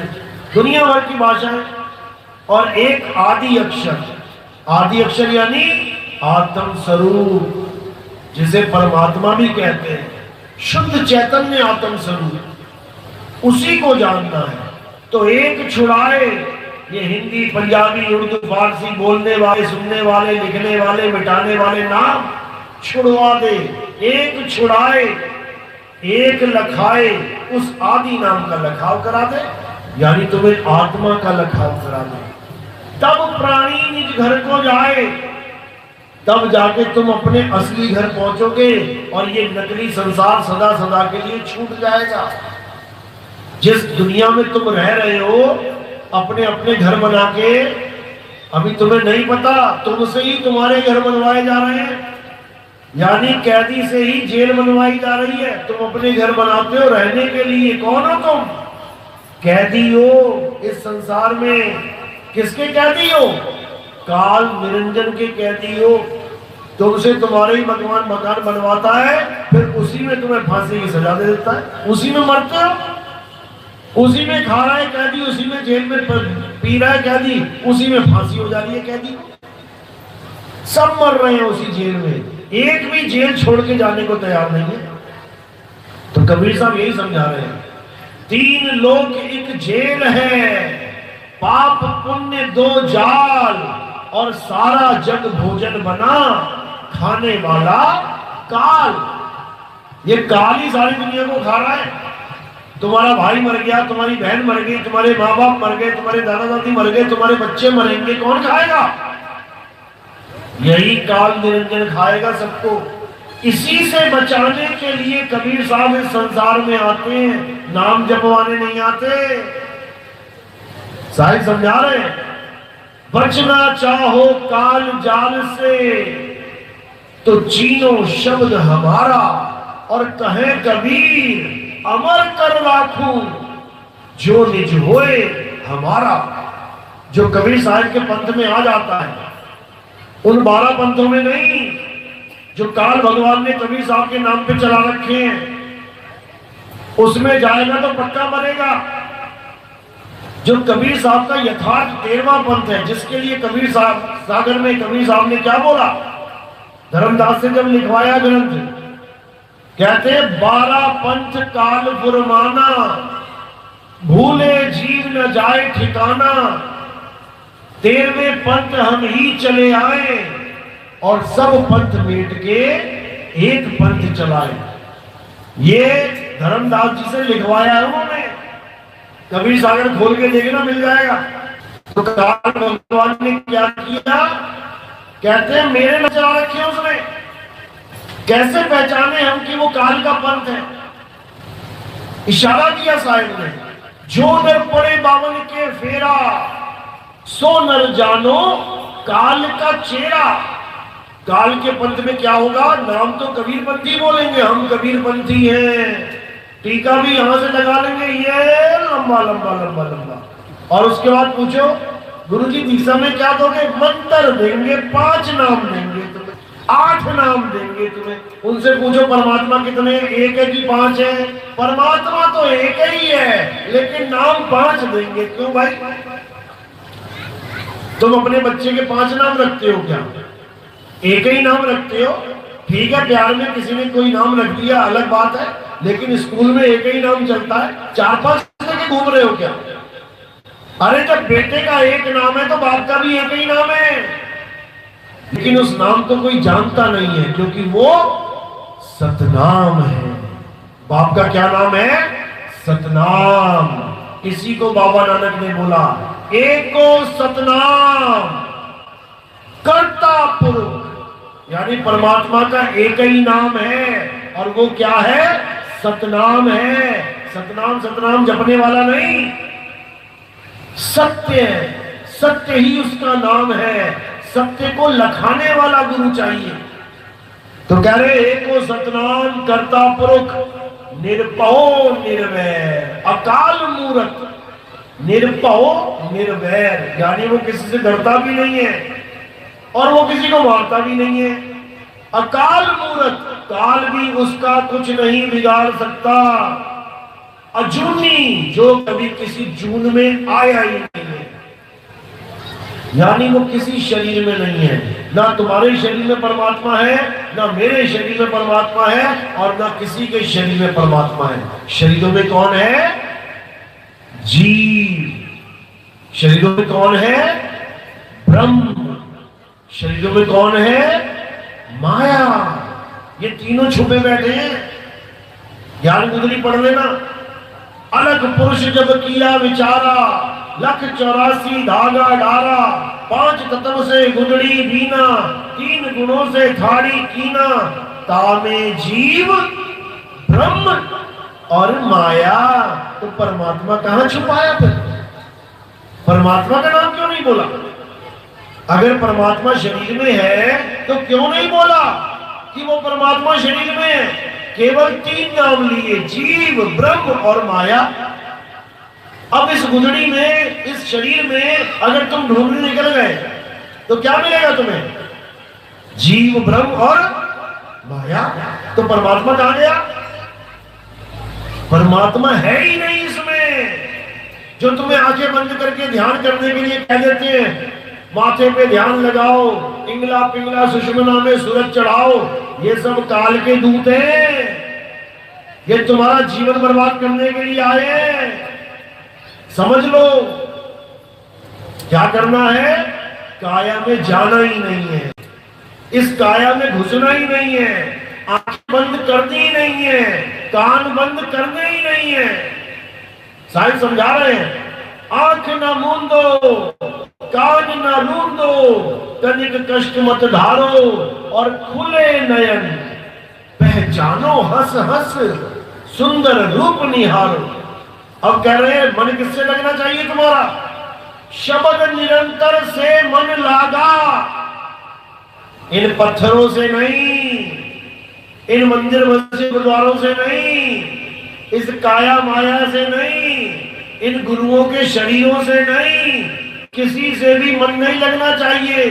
दुनिया भर की भाषाएं, और एक आदि अक्षर। आदि अक्षर यानी आत्म स्वरूप, जिसे परमात्मा भी कहते हैं, शुद्ध चैतन्य आत्म स्वरूप, उसी को जानना है। तो एक छुड़ाए, ये हिंदी, पंजाबी, उर्दू, फारसी बोलने वाले, सुनने वाले, लिखने वाले, मिटाने वाले नाम छुड़वा दे। एक छुड़ाए, एक लखाए, उस आदि नाम का लखाव करा दे, यानी तुम्हें आत्मा का लखाव करा दे। तब प्राणी निज घर को जाए, तब जाके तुम अपने असली घर पहुंचोगे और ये नकली संसार सदा सदा के लिए छूट जाएगा। जिस दुनिया में तुम रह रहे हो अपने अपने घर बना के, अभी तुम्हें नहीं पता तुमसे ही तुम्हारे घर बनवाए जा रहे हैं। यानी कैदी से ही जेल बनवाई जा रही है। तुम अपने घर बनाते हो रहने के लिए, कौन हो तुम? कैदी हो इस संसार में। किसके कैदी हो? काल निरंजन के कैदी हो। तुमसे तुम्हारे ही मकान बनवाता है, फिर उसी में तुम्हें फांसी की सजा दे देता है, उसी में मरते हो, उसी में खा रहा है कैदी, उसी में जेल में पी रहा है कैदी, उसी में फांसी हो जा रही है कैदी। सब मर रहे हैं उसी जेल में, एक भी जेल छोड़ के जाने को तैयार नहीं है। तो कबीर साहब यही समझा रहे हैं, तीन लोक एक जेल है, पाप पुण्य दो जाल, और सारा जग भोजन बना, खाने वाला काल। ये काल ही सारी दुनिया को खा रहा है। तुम्हारा भाई मर गया, तुम्हारी बहन मर गई, तुम्हारे माँ बाप मर गए, तुम्हारे दादा दादी मर गए, तुम्हारे बच्चे मरेंगे, कौन खाएगा? यही काल निरंजन खाएगा सबको। इसी से बचाने के लिए कबीर साहब इस संसार में आते हैं, नाम जपवाने नहीं आते। साहिब समझा रहे हैं, बचना चाहो काल जाल से तो चीनो शब्द हमारा, और कहे कबीर अमर कर राखूं जो निज होए हमारा। जो कबीर साहिब के पंथ में आ जाता है, उन 12 पंथों में नहीं जो काल भगवान ने कबीर साहब के नाम पे चला रखे हैं, उसमें जाएगा तो पक्का मरेगा। जो कबीर साहब का यथार्थ 13वां पंथ है, जिसके लिए कबीर साहब सागर में कबीर साहब ने क्या बोला, धर्मदास से जब लिखवाया ग्रंथ, कहते 12 पंथ काल फुरमाना, भूले जीव न जाए ठिकाना, 13वें पंथ हम ही चले आए, और सब पंथ मिट के एक पंथ चलाए। ये धर्मदास जी से लिखवाया है उन्होंने। कबीर सागर खोल के देखना मिल जाएगा। तो काल भगवान ने क्या किया, कहते हैं मेरे न चला रखे उसने। कैसे पहचाने हम कि वो काल का पंथ है? इशारा किया साहिब ने, जो नर पड़े बावन के फेरा, सो नर जानो काल का चेहरा। काल के पंथ में क्या होगा, नाम तो कबीरपंथी बोलेंगे, हम कबीरपंथी हैं, टीका भी यहां से लगा लेंगे, ये लंबा लंबा लंबा लंबा। और उसके बाद पूछो गुरुजी दीक्षा में क्या दोगे, मंत्र देंगे, 5 नाम देंगे तुम्हें, 8 नाम देंगे तुम्हें। उनसे पूछो परमात्मा कितने, एक है कि 5 है? परमात्मा तो एक ही है, लेकिन नाम 5 देंगे। क्यों भाई? तुम अपने बच्चे के 5 नाम रखते हो क्या? एक ही नाम रखते हो? ठीक है, प्यार में किसी ने कोई नाम रख दिया अलग बात है, लेकिन स्कूल में एक ही नाम चलता है, 4-5 लेके घूम रहे हो क्या? अरे जब बेटे का एक नाम है तो बाप का भी एक ही नाम है, लेकिन उस नाम को कोई जानता नहीं है, क्योंकि वो सतनाम है। बाप का क्या नाम है? सतनाम। इसी को बाबा नानक ने बोला, एको सतनाम कर्ता पुरुष, यानी परमात्मा का एक ही नाम है, और वो क्या है? सतनाम है। सतनाम सतनाम जपने वाला नहीं, सत्य, सत्य ही उसका नाम है। सत्य को लखाने वाला गुरु चाहिए। तो कह रहे एको सतनाम कर्ता पुरुष, निर्भयो निर्वैर, अकाल मूरत। निर्भयो निर्वैर यानी वो किसी से डरता भी नहीं है और वो किसी को मारता भी नहीं है। अकाल मूरत, काल भी उसका कुछ नहीं बिगाड़ सकता। अजूनी, जो कभी किसी जून में आया ही नहीं है, यानी वो किसी शरीर में नहीं है। ना तुम्हारे शरीर में परमात्मा है, ना मेरे शरीर में परमात्मा है, और ना किसी के शरीर में परमात्मा है। शरीरों में कौन है? जीव। शरीरों में कौन है? ब्रह्म। शरीरों में कौन है? माया। ये तीनों छुपे बैठे हैं। ज्ञान गुदरी पढ़ लेना। अलग पुरुष जब किया विचारा, 184 धागा डारा, 5 तत्व से गुदड़ी बीना, 3 गुणों से थाड़ी कीना, तामे जीव ब्रह्म और माया। तो परमात्मा कहां छुपाया? फिर परमात्मा का नाम क्यों नहीं बोला? अगर परमात्मा शरीर में है तो क्यों नहीं बोला? कि वो परमात्मा शरीर में है। केवल 3 नाम लिए, जीव, ब्रह्म और माया। अब इस गुदड़ी में, इस शरीर में अगर तुम ढूंढने निकल गए तो क्या मिलेगा तुम्हें? जीव, ब्रह्म और माया। तो परमात्मा कहां गया? परमात्मा है ही नहीं इसमें। जो तुम्हें आंखें बंद करके ध्यान करने के लिए कह देते हैं, माथे पे ध्यान लगाओ, इंगला पिंगला सुषुम्ना में सूरज चढ़ाओ, ये सब काल के दूत हैं। ये तुम्हारा जीवन बर्बाद करने के लिए आए हैं। समझ लो क्या करना है। काया में जाना ही नहीं है, इस काया में घुसना ही नहीं है, आंख बंद करनी ही नहीं है, कान बंद करने ही नहीं है। साहिब समझा रहे हैं, आंख न मूंदो, कान न रूंदो, तनिक कष्ट मत धारो, और खुले नयन पहचानो हंस हंस, सुंदर रूप निहारो। अब कह रहे हैं मन किससे लगना चाहिए तुम्हारा? शब्द निरंतर से मन लागा, इन पत्थरों से नहीं, इन मंदिर मस्जिद गुरुद्वारों से नहीं, इस काया माया से नहीं, इन गुरुओं के शरीरों से नहीं, किसी से भी मन नहीं लगना चाहिए।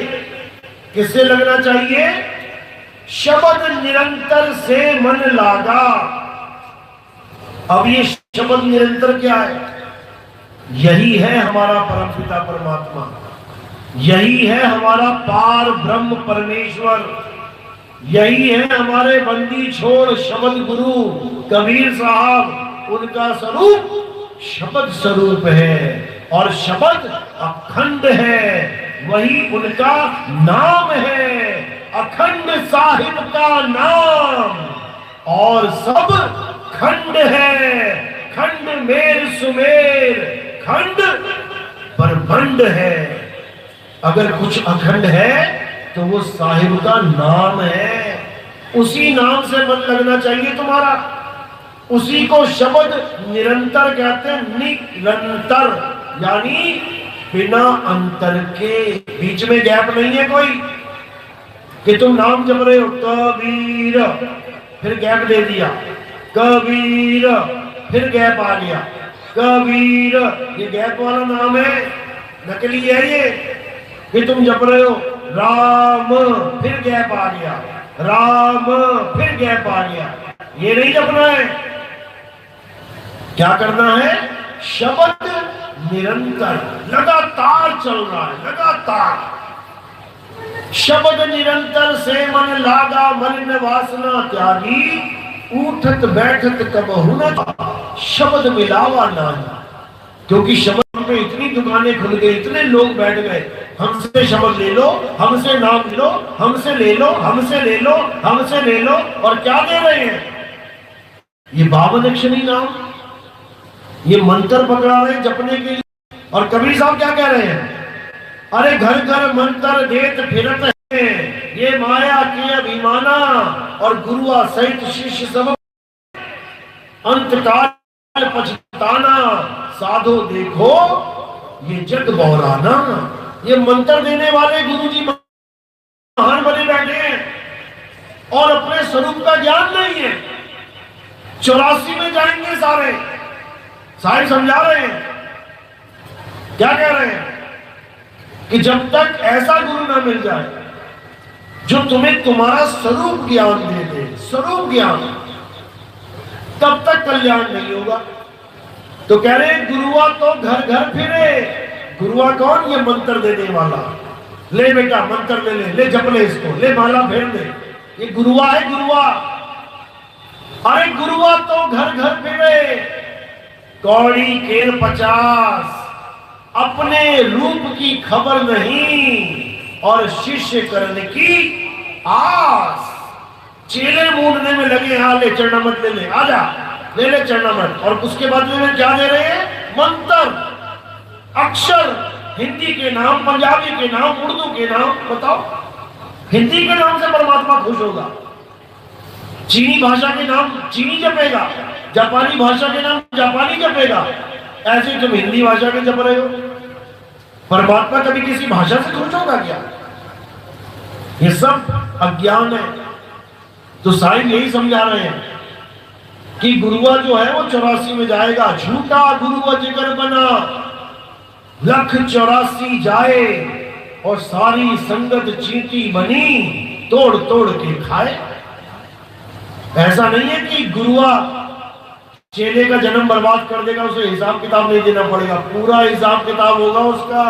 किससे लगना चाहिए? शब्द निरंतर से मन लागा। अब ये शब्द निरंतर क्या है? यही है हमारा परमपिता परमात्मा, यही है हमारा पार ब्रह्म परमेश्वर, यही है हमारे बंदी छोड़ शब्द गुरु कबीर साहब। उनका स्वरूप शब्द स्वरूप है और शब्द अखंड है, वही उनका नाम है। अखंड साहिब का नाम और सब खंड है। खंड मेर सुमेर, खंड परखंड है। अगर कुछ अखंड है तो वो साहिब का नाम है। उसी नाम से मन लगना चाहिए तुम्हारा। उसी को शब्द निरंतर कहते हैं। निरंतर यानी बिना अंतर के, बीच में गैप नहीं है कोई कि तुम नाम जप रहे हो कबीर, फिर गैप दे दिया, कबीर, फिर गैप आ गया, कबीर, ये गैप वाला नाम है, नकली है ये। कि तुम जप रहे हो राम, फिर गैप आ गया, राम, फिर गैप आ गया, ये नहीं जपना है। क्या करना है? शब्द निरंतर लगातार चल रहा है, लगातार। शब्द निरंतर से मन लागा, मन वासना त्यागी, उठत बैठत कबहु न शब्द मिलावा नहीं। क्योंकि शब्द पे इतनी दुकानें खुल गई, इतने लोग बैठ गए, हमसे शब्द ले लो, हमसे नाम लो, हमसे ले लो, हमसे ले लो, हमसे ले लो, और क्या दे रहे हैं? ये 52 अक्षरी नाम, ये मंत्र पकड़ा रहे जपने के लिए। और कबीर साहब क्या कह रहे हैं? अरे घर घर मंत्र देत फिरत है, ये माया के अभिमाना, और गुरुआ सहित शिष्य सब अंतकाल पछताना, साधो देखो ये जग बौराना। ये मंत्र देने वाले गुरुजी महान बने बैठे हैं और अपने स्वरूप का ज्ञान नहीं है। 84 में जाएंगे सारे। साहिब समझा रहे हैं, क्या कह रहे हैं? कि जब तक ऐसा गुरु ना मिल जाए जो तुम्हें तुम्हारा स्वरूप ज्ञान दे दे, स्वरूप ज्ञान, तब तक कल्याण नहीं होगा। तो कह रहे हैं गुरुआ तो घर घर फिरे। गुरुआ कौन? ये मंत्र देने वाला। ले बेटा मंत्र ले ले, ले जप ले इसको, ले माला फेर दे, ये गुरुआ है, गुरुआ। अरे गुरुआ तो घर घर फिरे, कौड़ी केर 50, अपने रूप की खबर नहीं और शिष्य करने की आस। चेले मूंढने में लगे, हाँ ले चरणामृत ले ले, आजा ले ले चरणामृत। और उसके बाद में क्या दे रहे हैं? मंत्र, अक्षर, हिंदी के नाम, पंजाबी के नाम, उर्दू के नाम। बताओ, हिंदी के नाम से परमात्मा खुश होगा, चीनी भाषा के नाम चीनी जपेगा, जापानी भाषा के नाम जापानी जपेगा। ऐसे तुम हिंदी भाषा के जप रहे हो। परमात्मा कभी किसी भाषा से खुश होगा क्या? ये सब अज्ञान है। तो साईं यही समझा रहे हैं कि गुरुआ जो है वो 84 में जाएगा। झूठा गुरुआ जिगर बना, लख 84 जाए, और सारी संगत चींटी बनी, तोड़ तोड़ के खाए। ऐसा नहीं है कि गुरुआ चेले का जन्म बर्बाद कर देगा, उसे हिसाब किताब नहीं देना पड़ेगा, पूरा हिसाब किताब होगा उसका।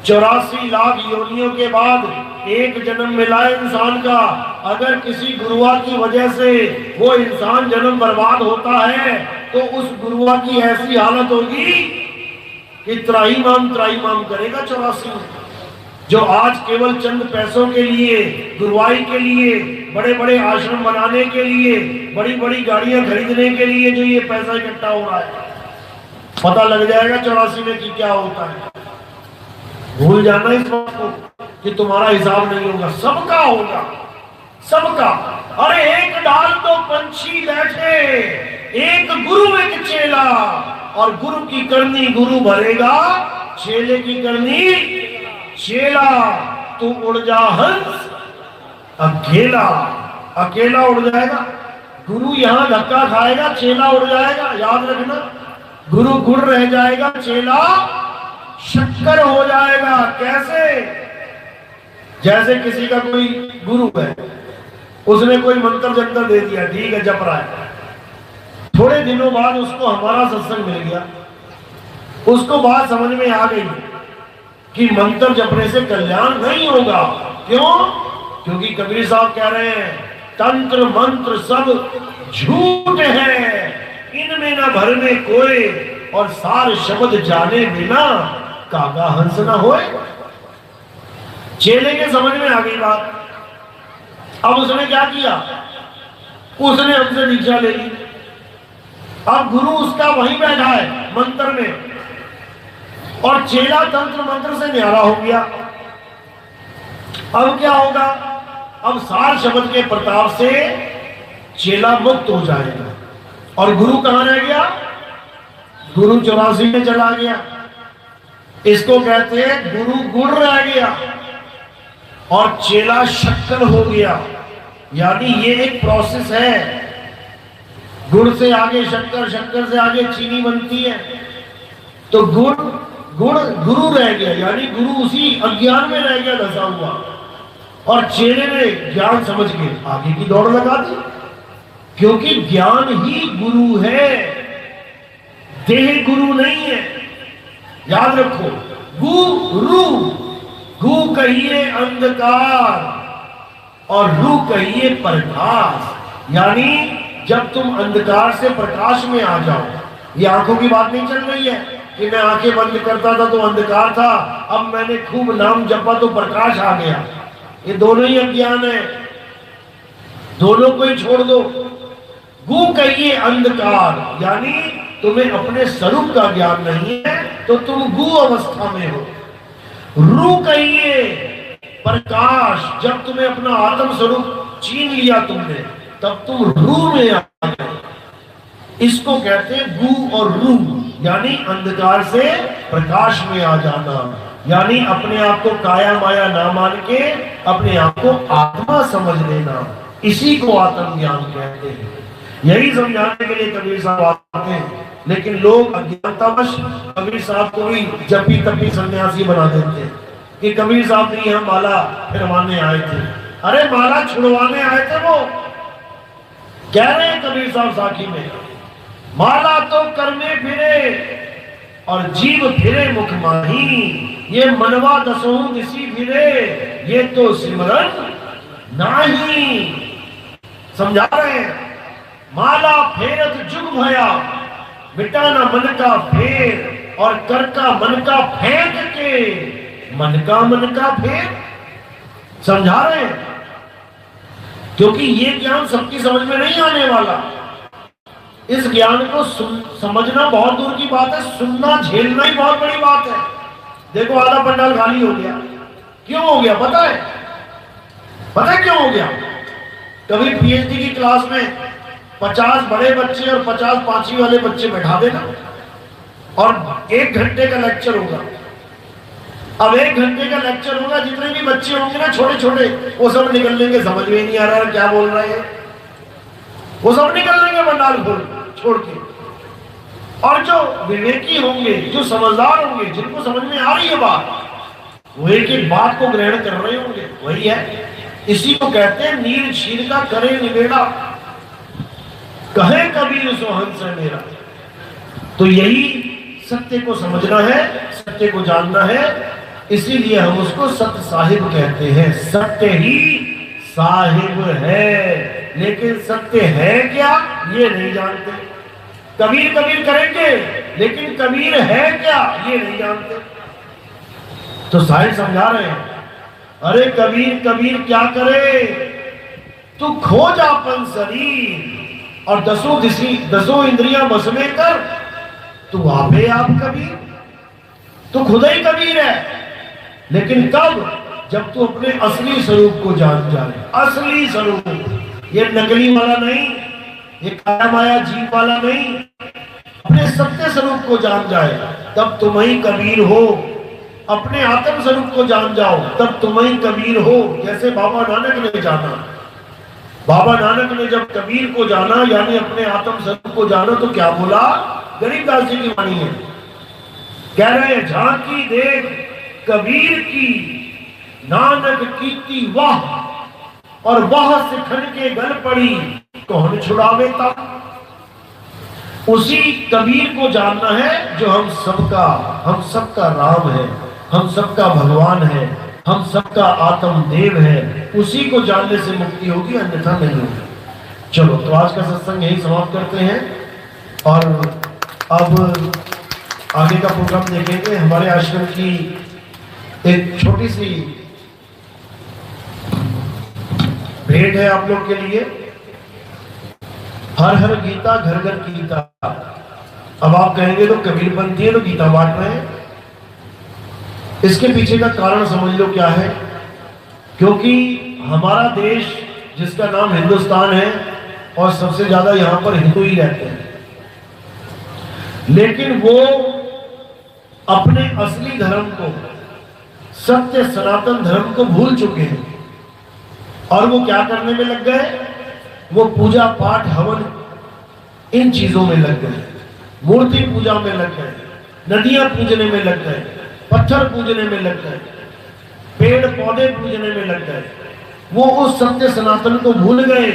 84 लाख योनियों के बाद एक जन्म मिला है इंसान का। अगर किसी गुरुआ की वजह से वो इंसान जन्म बर्बाद होता है तो उस गुरुआ की ऐसी हालत होगी कि त्राहीमाम करेगा 84 में। जो आज केवल चंद पैसों के लिए, गुरुवाई के लिए, बड़े बड़े आश्रम बनाने के लिए, बड़ी बड़ी गाड़ियां खरीदने के लिए जो ये पैसा इकट्ठा हो रहा है, पता लग जाएगा 84 में कि क्या होता है। भूल जाना इस बात को कि तुम्हारा हिसाब नहीं होगा, सबका होगा, सबका। अरे एक डाल तो पंछी बैठे, एक गुरु एक चेला, और गुरु की करनी गुरु भरेगा, चेले की करनी चेला। तू उड़ जा हंस अकेला, अकेला उड़ जाएगा। गुरु यहां धक्का खाएगा, चेला उड़ जाएगा। याद रखना, गुरु गुड़ रह जाएगा, चेला शक्कर हो जाएगा। कैसे? जैसे किसी का कोई गुरु है, उसने कोई मंत्र जंतर दे दिया, ठीक है, जप रहा है। थोड़े दिनों बाद उसको हमारा सत्संग मिल गया, उसको बात समझ में आ गई कि मंत्र जपने से कल्याण नहीं होगा। क्यों? क्योंकि कबीर साहब कह रहे हैं तंत्र मंत्र सब झूठ है, इनमें न भरने कोई, और सार शब्द जाने बिना कागा हंस न होए। चेले के समझ में आ गई बात। अब उसने क्या किया? उसने हमसे दीक्षा ले ली। अब गुरु उसका वहीं बैठा है मंत्र में, और चेला तंत्र मंत्र से न्यारा हो गया। अब क्या होगा? अब सार शब्द के प्रताप से चेला मुक्त हो जाएगा, और गुरु कहां रह गया? गुरु 84 में चला गया। इसको कहते हैं गुरु गुड़ रह गया और चेला शक्कर हो गया। यानी ये एक प्रोसेस है, गुड़ से आगे शक्कर, शक्कर से आगे चीनी बनती है। तो गुड़ गुरु रह गया, यानी गुरु उसी अज्ञान में रह गया धसा हुआ, और चेले ने ज्ञान समझ के आगे की दौड़ लगा दी। क्योंकि ज्ञान ही गुरु है, देह गुरु नहीं है। याद रखो, गुरु, गु कहिए अंधकार और रू कहिए प्रकाश। यानी जब तुम अंधकार से प्रकाश में आ जाओ, ये आंखों की बात नहीं चल रही है कि मैं आंखें बंद करता था तो अंधकार था, अब मैंने खूब नाम जपा तो प्रकाश आ गया। ये दोनों ही अज्ञान है, दोनों को ही छोड़ दो। गु कहिए अंधकार, यानी तुम्हें अपने स्वरूप का ज्ञान नहीं है तो तुम गु अवस्था में हो। रू कहिए प्रकाश, जब तुम्हें अपना आत्म स्वरूप छीन लिया तुमने, तब तुम रू में आ गए। इसको कहते हैं गु और रू, यानी अंधकार से प्रकाश में आ जाना। यानी अपने आप को काया माया ना मान के अपने आप को आत्मा समझ लेना, इसी को आत्मज्ञान कहते हैं। यही समझाने के लिए कबीर साहब आते हैं, लेकिन लोग अज्ञानतावश कबीर साहब को भी जपी तपी सन्यासी बना देते हैं कि कबीर साहब नहीं, हम माला फिरवाने आए थे। अरे माला छुड़वाने आए थे वो, कह रहे हैं कबीर साहब साखी में, माला तो करने फिरे और जीव फिरे मुख माही, ये मनवा दसों दिसी फिरे, ये तो सिमरन नाही। समझा रहे हैं, माला फेरत जुग भया, मिटाना मन का फेर, और कर का मन का फेंक के मन का फेर। समझा रहे हैं, क्योंकि ये ज्ञान सबकी समझ में नहीं आने वाला। इस ज्ञान को समझना बहुत दूर की बात है, सुनना झेलना ही बहुत बड़ी बात है। देखो आधा पंडाल खाली हो गया, क्यों हो गया पता है? पता है क्यों हो गया? कभी पीएचडी की क्लास में 50 बड़े बच्चे और 50 पांचवी वाले बच्चे बैठा देना, और 1 घंटे का लेक्चर होगा। अब 1 घंटे का लेक्चर होगा, जितने भी बच्चे होंगे ना छोटे छोटे, वो सब निकल लेंगे, समझ में नहीं आ रहा है क्या बोल रहे हैं, वो सब निकल लेंगे पंडाल छोड़ के। और जो विवेकी होंगे, जो समझदार होंगे, जिनको समझ में आ रही है बात, वो एक एक बात को ग्रहण कर रहे होंगे। वही है, इसी को कहते हैं नीर क्षीर का करे निबेड़ा, कहे कबीर सो हंस है मेरा। तो यही सत्य को समझना है, सत्य को जानना है, इसीलिए हम उसको सत्य साहिब कहते हैं। सत्य ही साहिब है, लेकिन सत्य है क्या ये नहीं जानते। कबीर कबीर करेंगे, लेकिन कबीर है क्या ये नहीं जानते। तो साहिब समझा रहे हैं, अरे कबीर कबीर क्या करे, तू खो जा अपन शरीर और दसों इंद्रियां बस में कर, तू आपे आप कबीर, तू खुद ही कबीर है। लेकिन कब? जब तू अपने असली स्वरूप को जान जाए। असली स्वरूप, ये नकली वाला नहीं, ये काया माया जीव वाला नहीं, अपने सत्य स्वरूप को जान जाए, तब तुम ही कबीर हो। अपने आत्म स्वरूप को जान जाओ, तब तुम ही कबीर हो। जैसे बाबा नानक ने जाना, बाबा नानक ने जब कबीर को जाना, यानी अपने आत्म स्वरूप को जाना, तो क्या बोला? गरीबदास जी की वाणी है, कह रहे हैं, झांकी देख कबीर की नानक कीर्ति वाह, और वह सिखन के गल पड़ी कौन छुड़ावे तक। उसी कबीर को जानना है जो हम सबका राम है, हम सबका भगवान है, हम सबका आत्म देव है। उसी को जानने से मुक्ति होगी, अन्यथा नहीं होगी। चलो, तो आज का सत्संग यही समाप्त करते हैं और अब आगे का प्रोग्राम देखेंगे। हमारे आश्रम की एक छोटी सी भेंट है आप लोग के लिए। हर हर गीता घर घर गीता। अब आप कहेंगे तो कबीरपंथी है तो गीता बांट रहे हैं। इसके पीछे का कारण समझ लो क्या है। क्योंकि हमारा देश जिसका नाम हिंदुस्तान है और सबसे ज्यादा यहां पर हिंदू ही रहते हैं, लेकिन वो अपने असली धर्म को, सत्य सनातन धर्म को भूल चुके हैं और वो क्या करने में लग गए? वो पूजा पाठ हवन इन चीजों में लग गए, मूर्ति पूजा में लग गए, नदियां पूजने में लग गए, पत्थर पूजने में लग गए, पेड़ पौधे पूजने में लग गए। वो उस सत्य सनातन को भूल गए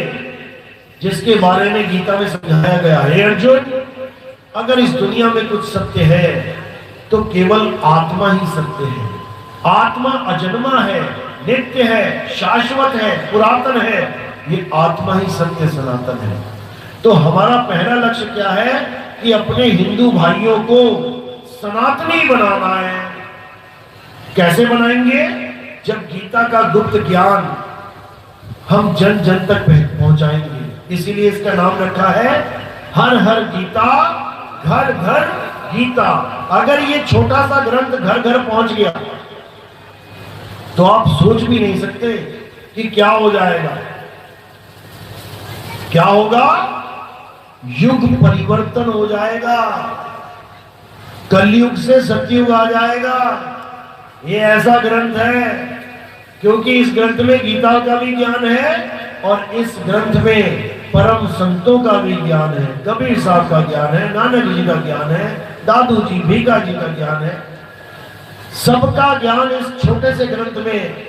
जिसके बारे में गीता में समझाया गया है। अर्जुन, अगर इस दुनिया में कुछ सत्य है तो केवल आत्मा ही सत्य है। आत्मा अजन्मा है, नित्य है, शाश्वत है, पुरातन है। ये आत्मा ही सत्य सनातन है। तो हमारा पहला लक्ष्य क्या है कि अपने हिंदू भाइयों को सनातनी बनाना है। कैसे बनाएंगे? जब गीता का गुप्त ज्ञान हम जन जन तक पहुंचाएंगे। इसीलिए इसका नाम रखा है हर हर गीता घर घर गीता। अगर ये छोटा सा ग्रंथ घर घर पहुंच गया तो आप सोच भी नहीं सकते कि क्या हो जाएगा। क्या होगा? युग परिवर्तन हो जाएगा, कलयुग से सतयुग आ जाएगा। ये ऐसा ग्रंथ है क्योंकि इस ग्रंथ में गीता का भी ज्ञान है और इस ग्रंथ में परम संतों का भी ज्ञान है। कबीर साहब का ज्ञान है, नानक जी का ज्ञान है, दादू जी भीगा जी का ज्ञान है। सबका ज्ञान इस छोटे से ग्रंथ में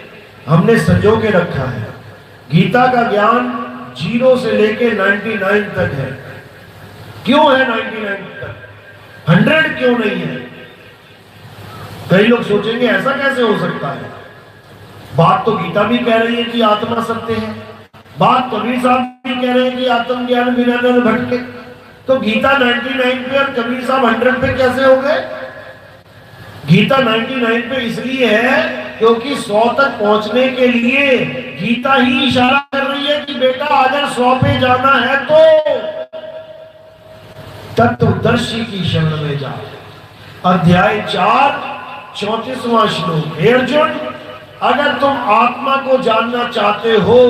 हमने संजो के रखा है। गीता का ज्ञान 0 से लेके 99 तक है। क्यों है 99 तक? 100 क्यों नहीं है? कई लोग सोचेंगे ऐसा कैसे हो सकता है। बात तो गीता भी कह रही है कि आत्मा सत्य है, बात कबीर साहब भी कह रहे हैं कि आत्मज्ञान बिना न भटके। तो गीता 99 पे और कबीर साहब 100 पे कैसे हो गए? गीता 99 पे इसलिए है क्योंकि 100 तक पहुंचने के लिए गीता ही इशारा कर रही है कि बेटा अगर 100 पे जाना है तो तत्वदर्शी की शरण में जा। अध्याय 4 34वां श्लोक। हे अर्जुन, अगर तुम आत्मा को जानना चाहते हो,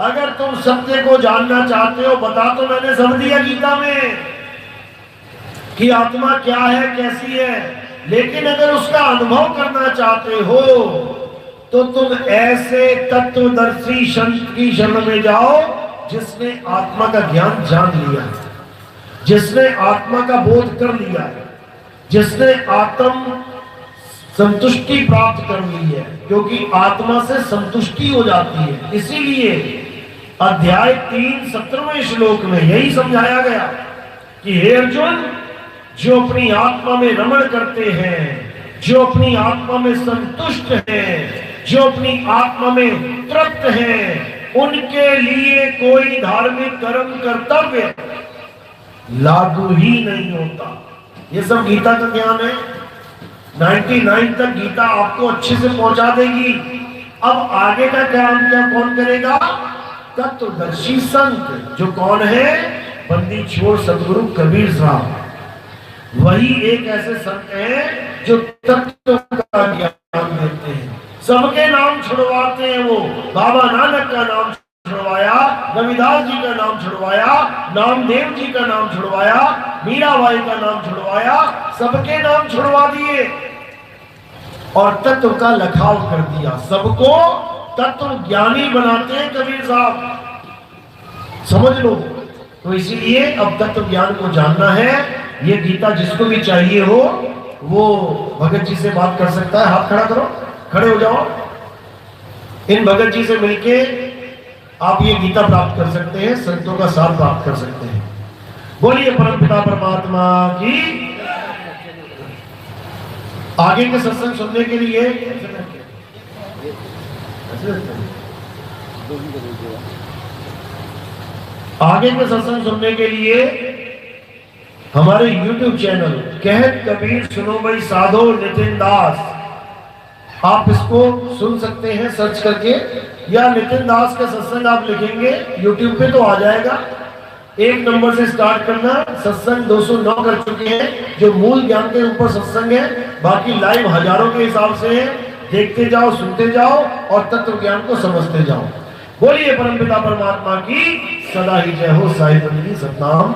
अगर तुम सत्य को जानना चाहते हो, बता तो मैंने सब दिया गीता में कि आत्मा क्या है, कैसी है। लेकिन अगर उसका अनुभव करना चाहते हो तो तुम ऐसे तत्वदर्शी संत की शरण में जाओ जिसने आत्मा का ज्ञान जान लिया है, जिसने आत्मा का बोध कर लिया है, जिसने आत्म संतुष्टि प्राप्त कर ली है, क्योंकि आत्मा से संतुष्टि हो जाती है। इसीलिए अध्याय 3 17वें श्लोक में यही समझाया गया कि हे अर्जुन, जो अपनी आत्मा में रमण करते हैं, जो अपनी आत्मा में संतुष्ट हैं, जो अपनी आत्मा में तृप्त हैं, उनके लिए कोई धार्मिक कर्म कर्तव्य लागू ही नहीं होता। ये सब गीता का ज्ञान है। 99 तक गीता आपको अच्छे से पहुंचा देगी। अब आगे का काम क्या कौन करेगा? तत्वदर्शी संत। जो कौन है? बंदी छोड़ सदगुरु कबीर साहब। वही एक ऐसे संत हैं जो तत्व का ज्ञान देते हैं, सबके नाम छुड़वाते हैं। वो बाबा नानक का नाम छुड़वाया, रविदास जी का नाम छुड़वाया, नामदेव जी का नाम छुड़वाया, मीराबाई का नाम छुड़वाया, सबके नाम छुड़वा दिए और तत्व का लखाव कर दिया। सबको तत्व ज्ञानी बनाते हैं कबीर साहब, समझ लो। तो इसीलिए अब तत्व ज्ञान को जानना है। ये गीता जिसको भी चाहिए हो वो भगत जी से बात कर सकता है। हाथ खड़ा करो, खड़े हो जाओ। इन भगत जी से मिलके आप ये गीता प्राप्त कर सकते हैं, संतों का साथ प्राप्त कर सकते हैं। बोलिए परमपिता परमात्मा की। आगे के सत्संग सुनने के लिए हमारे YouTube चैनल कहत कबीर सुनो भाई साधो नितिन दास, आप इसको सुन सकते हैं सर्च करके, या नितिन दास का सत्संग आप लिखेंगे YouTube पे तो आ जाएगा। 1 नंबर से स्टार्ट करना। सत्संग 209 कर चुके हैं, जो मूल ज्ञान के ऊपर सत्संग है। बाकी लाइव हजारों के हिसाब से है। देखते जाओ, सुनते जाओ और तत्व ज्ञान को समझते जाओ। बोलिए परमपिता परमात्मा की सदा ही जय हो। साई बंदी सतनाम।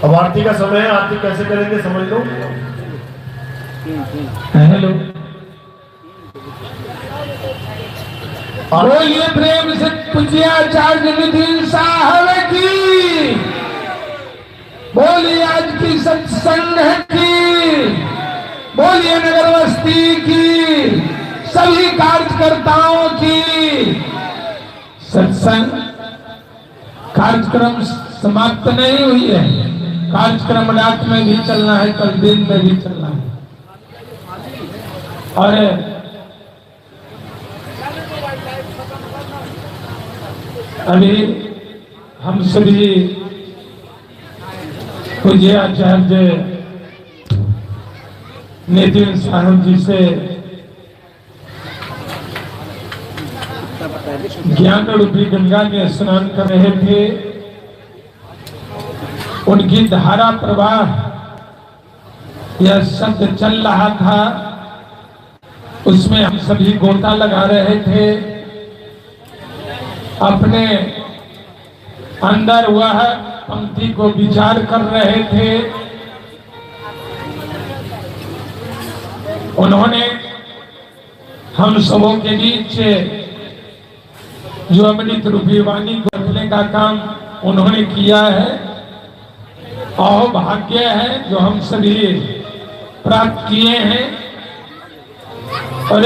अब आरती का समय है, आरती कैसे करेंगे समझ लो। हेलो, बोलिए प्रेम से पूज्याचार्य नितिन साहब की, बोलिए आज की सत्संग की, बोलिए नगर बस्ती की, सभी कार्यकर्ताओं की। सत्संग कार्यक्रम समाप्त नहीं हुई है, कार्यक्रम रात में भी चलना है, कल दिन में भी चलना है। और अभी हम सभी पूज्य आचार्य नितिन साहब जी से ज्ञान रूपी गंगा में स्नान कर रहे थे। उनकी धारा प्रवाह यह शब्द चल रहा था, उसमें हम सभी गोता लगा रहे थे। अपने अंदर वह पंक्ति को विचार कर रहे थे। उन्होंने हम सबों के बीच जो अमृत रूपी वाणी को रखने का काम उन्होंने किया है, और भाग्य है जो हम सभी प्राप्त किए हैं। और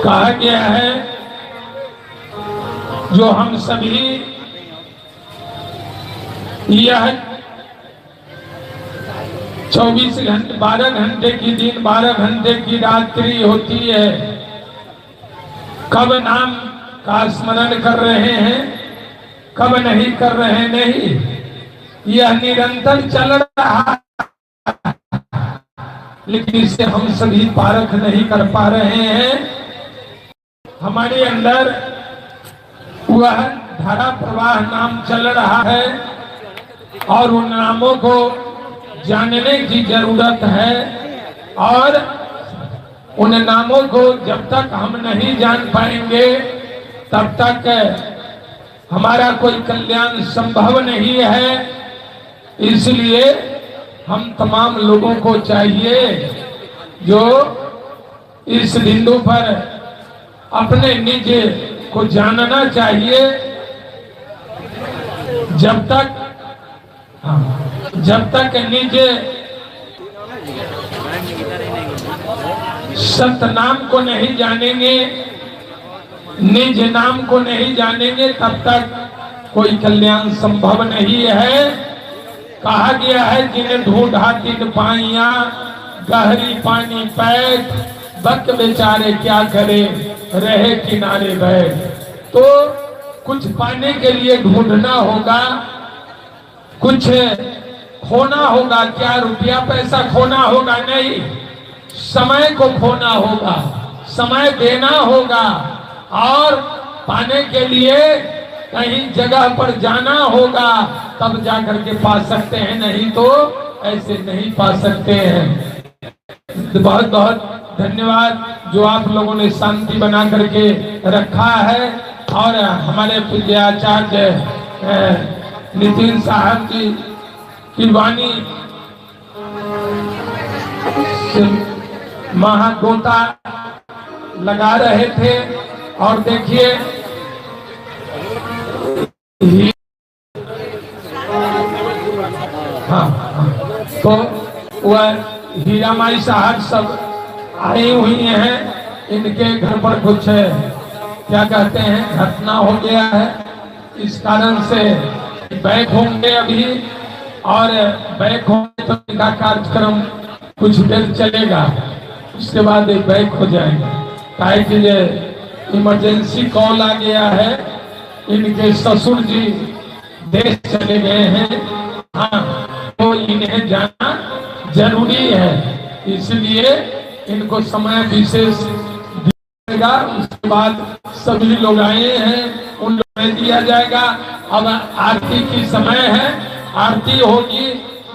कहा गया है जो हम सभी यह 24 घंटे 12 घंटे की दिन 12 घंटे की रात्रि होती है, कब नाम का स्मरण कर रहे हैं, कब नहीं कर रहे नहीं, यह निरंतर चल रहा है। लेकिन इसे हम सभी पारख नहीं कर पा रहे हैं। हमारे अंदर वह धारा प्रवाह नाम चल रहा है और उन नामों को जानने की जरूरत है। और उन नामों को जब तक हम नहीं जान पाएंगे तब तक हमारा कोई कल्याण संभव नहीं है। इसलिए हम तमाम लोगों को चाहिए जो इस बिंदु पर अपने निज को जानना चाहिए। जब तक निज सतनाम को नहीं जानेंगे, निज नाम को नहीं जानेंगे, तब तक कोई कल्याण संभव नहीं है। कहा गया है जिन्हें ढूंढा तीन पाइयां, गहरी पानी पैठ, बक बेचारे क्या करे रहे किनारे बैठ। तो कुछ पाने के लिए ढूंढना होगा, कुछ खोना होगा। क्या रुपया पैसा खोना होगा? नहीं, समय को खोना होगा, समय देना होगा और पाने के लिए कहीं जगह पर जाना होगा, तब जाकर के पा सकते हैं, नहीं तो ऐसे नहीं पा सकते हैं। बहुत बहुत धन्यवाद जो आप लोगों ने शांति बना करके रखा है। और हमारे विद्याचार्य नितिन साहब की वाणी महागोता लगा रहे थे। और देखिए तो वह हीरामाई साहब सब आई हुई हैं। इनके घर पर कुछ क्या कहते हैं घटना हो गया है, इस कारण से बैक होंगे अभी। और बैक होंगे तो इनका कार्यक्रम कुछ देर चलेगा, उसके बाद बैक हो जाएंगे। काहे कि ये इमरजेंसी कॉल आ गया है, इनके ससुर जी देश चले गए हैं। हाँ, तो इन्हें जाना जरूरी है, इसलिए इनको समय विशेष दिया। उसके बाद सभी लोग आए हैं, उन लोगों में दिया जाएगा। अब आरती की समय है, आरती होगी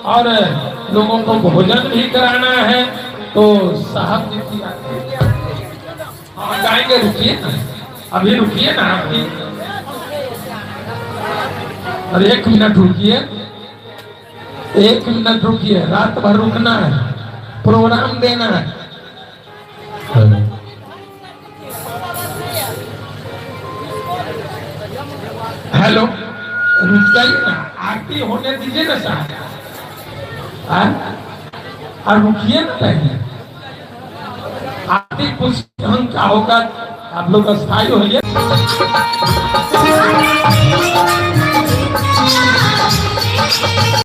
और लोगों को भोजन भी कराना है। तो साहब जी की आरती हाँ गाएंगे, रुकिए ना, अभी रुकिए ना आरती, और 1 मिनट रुकिए, 1 मिनट रुकिए। रात भर रुकना है, प्रोग्राम देना है। हेलो, रुक जाइए ना, आरती होने दीजिए ना साहब, और रुकिए ना पहले। आरती कुछ ढंग का होगा, आप लोग अस्थायी होइए।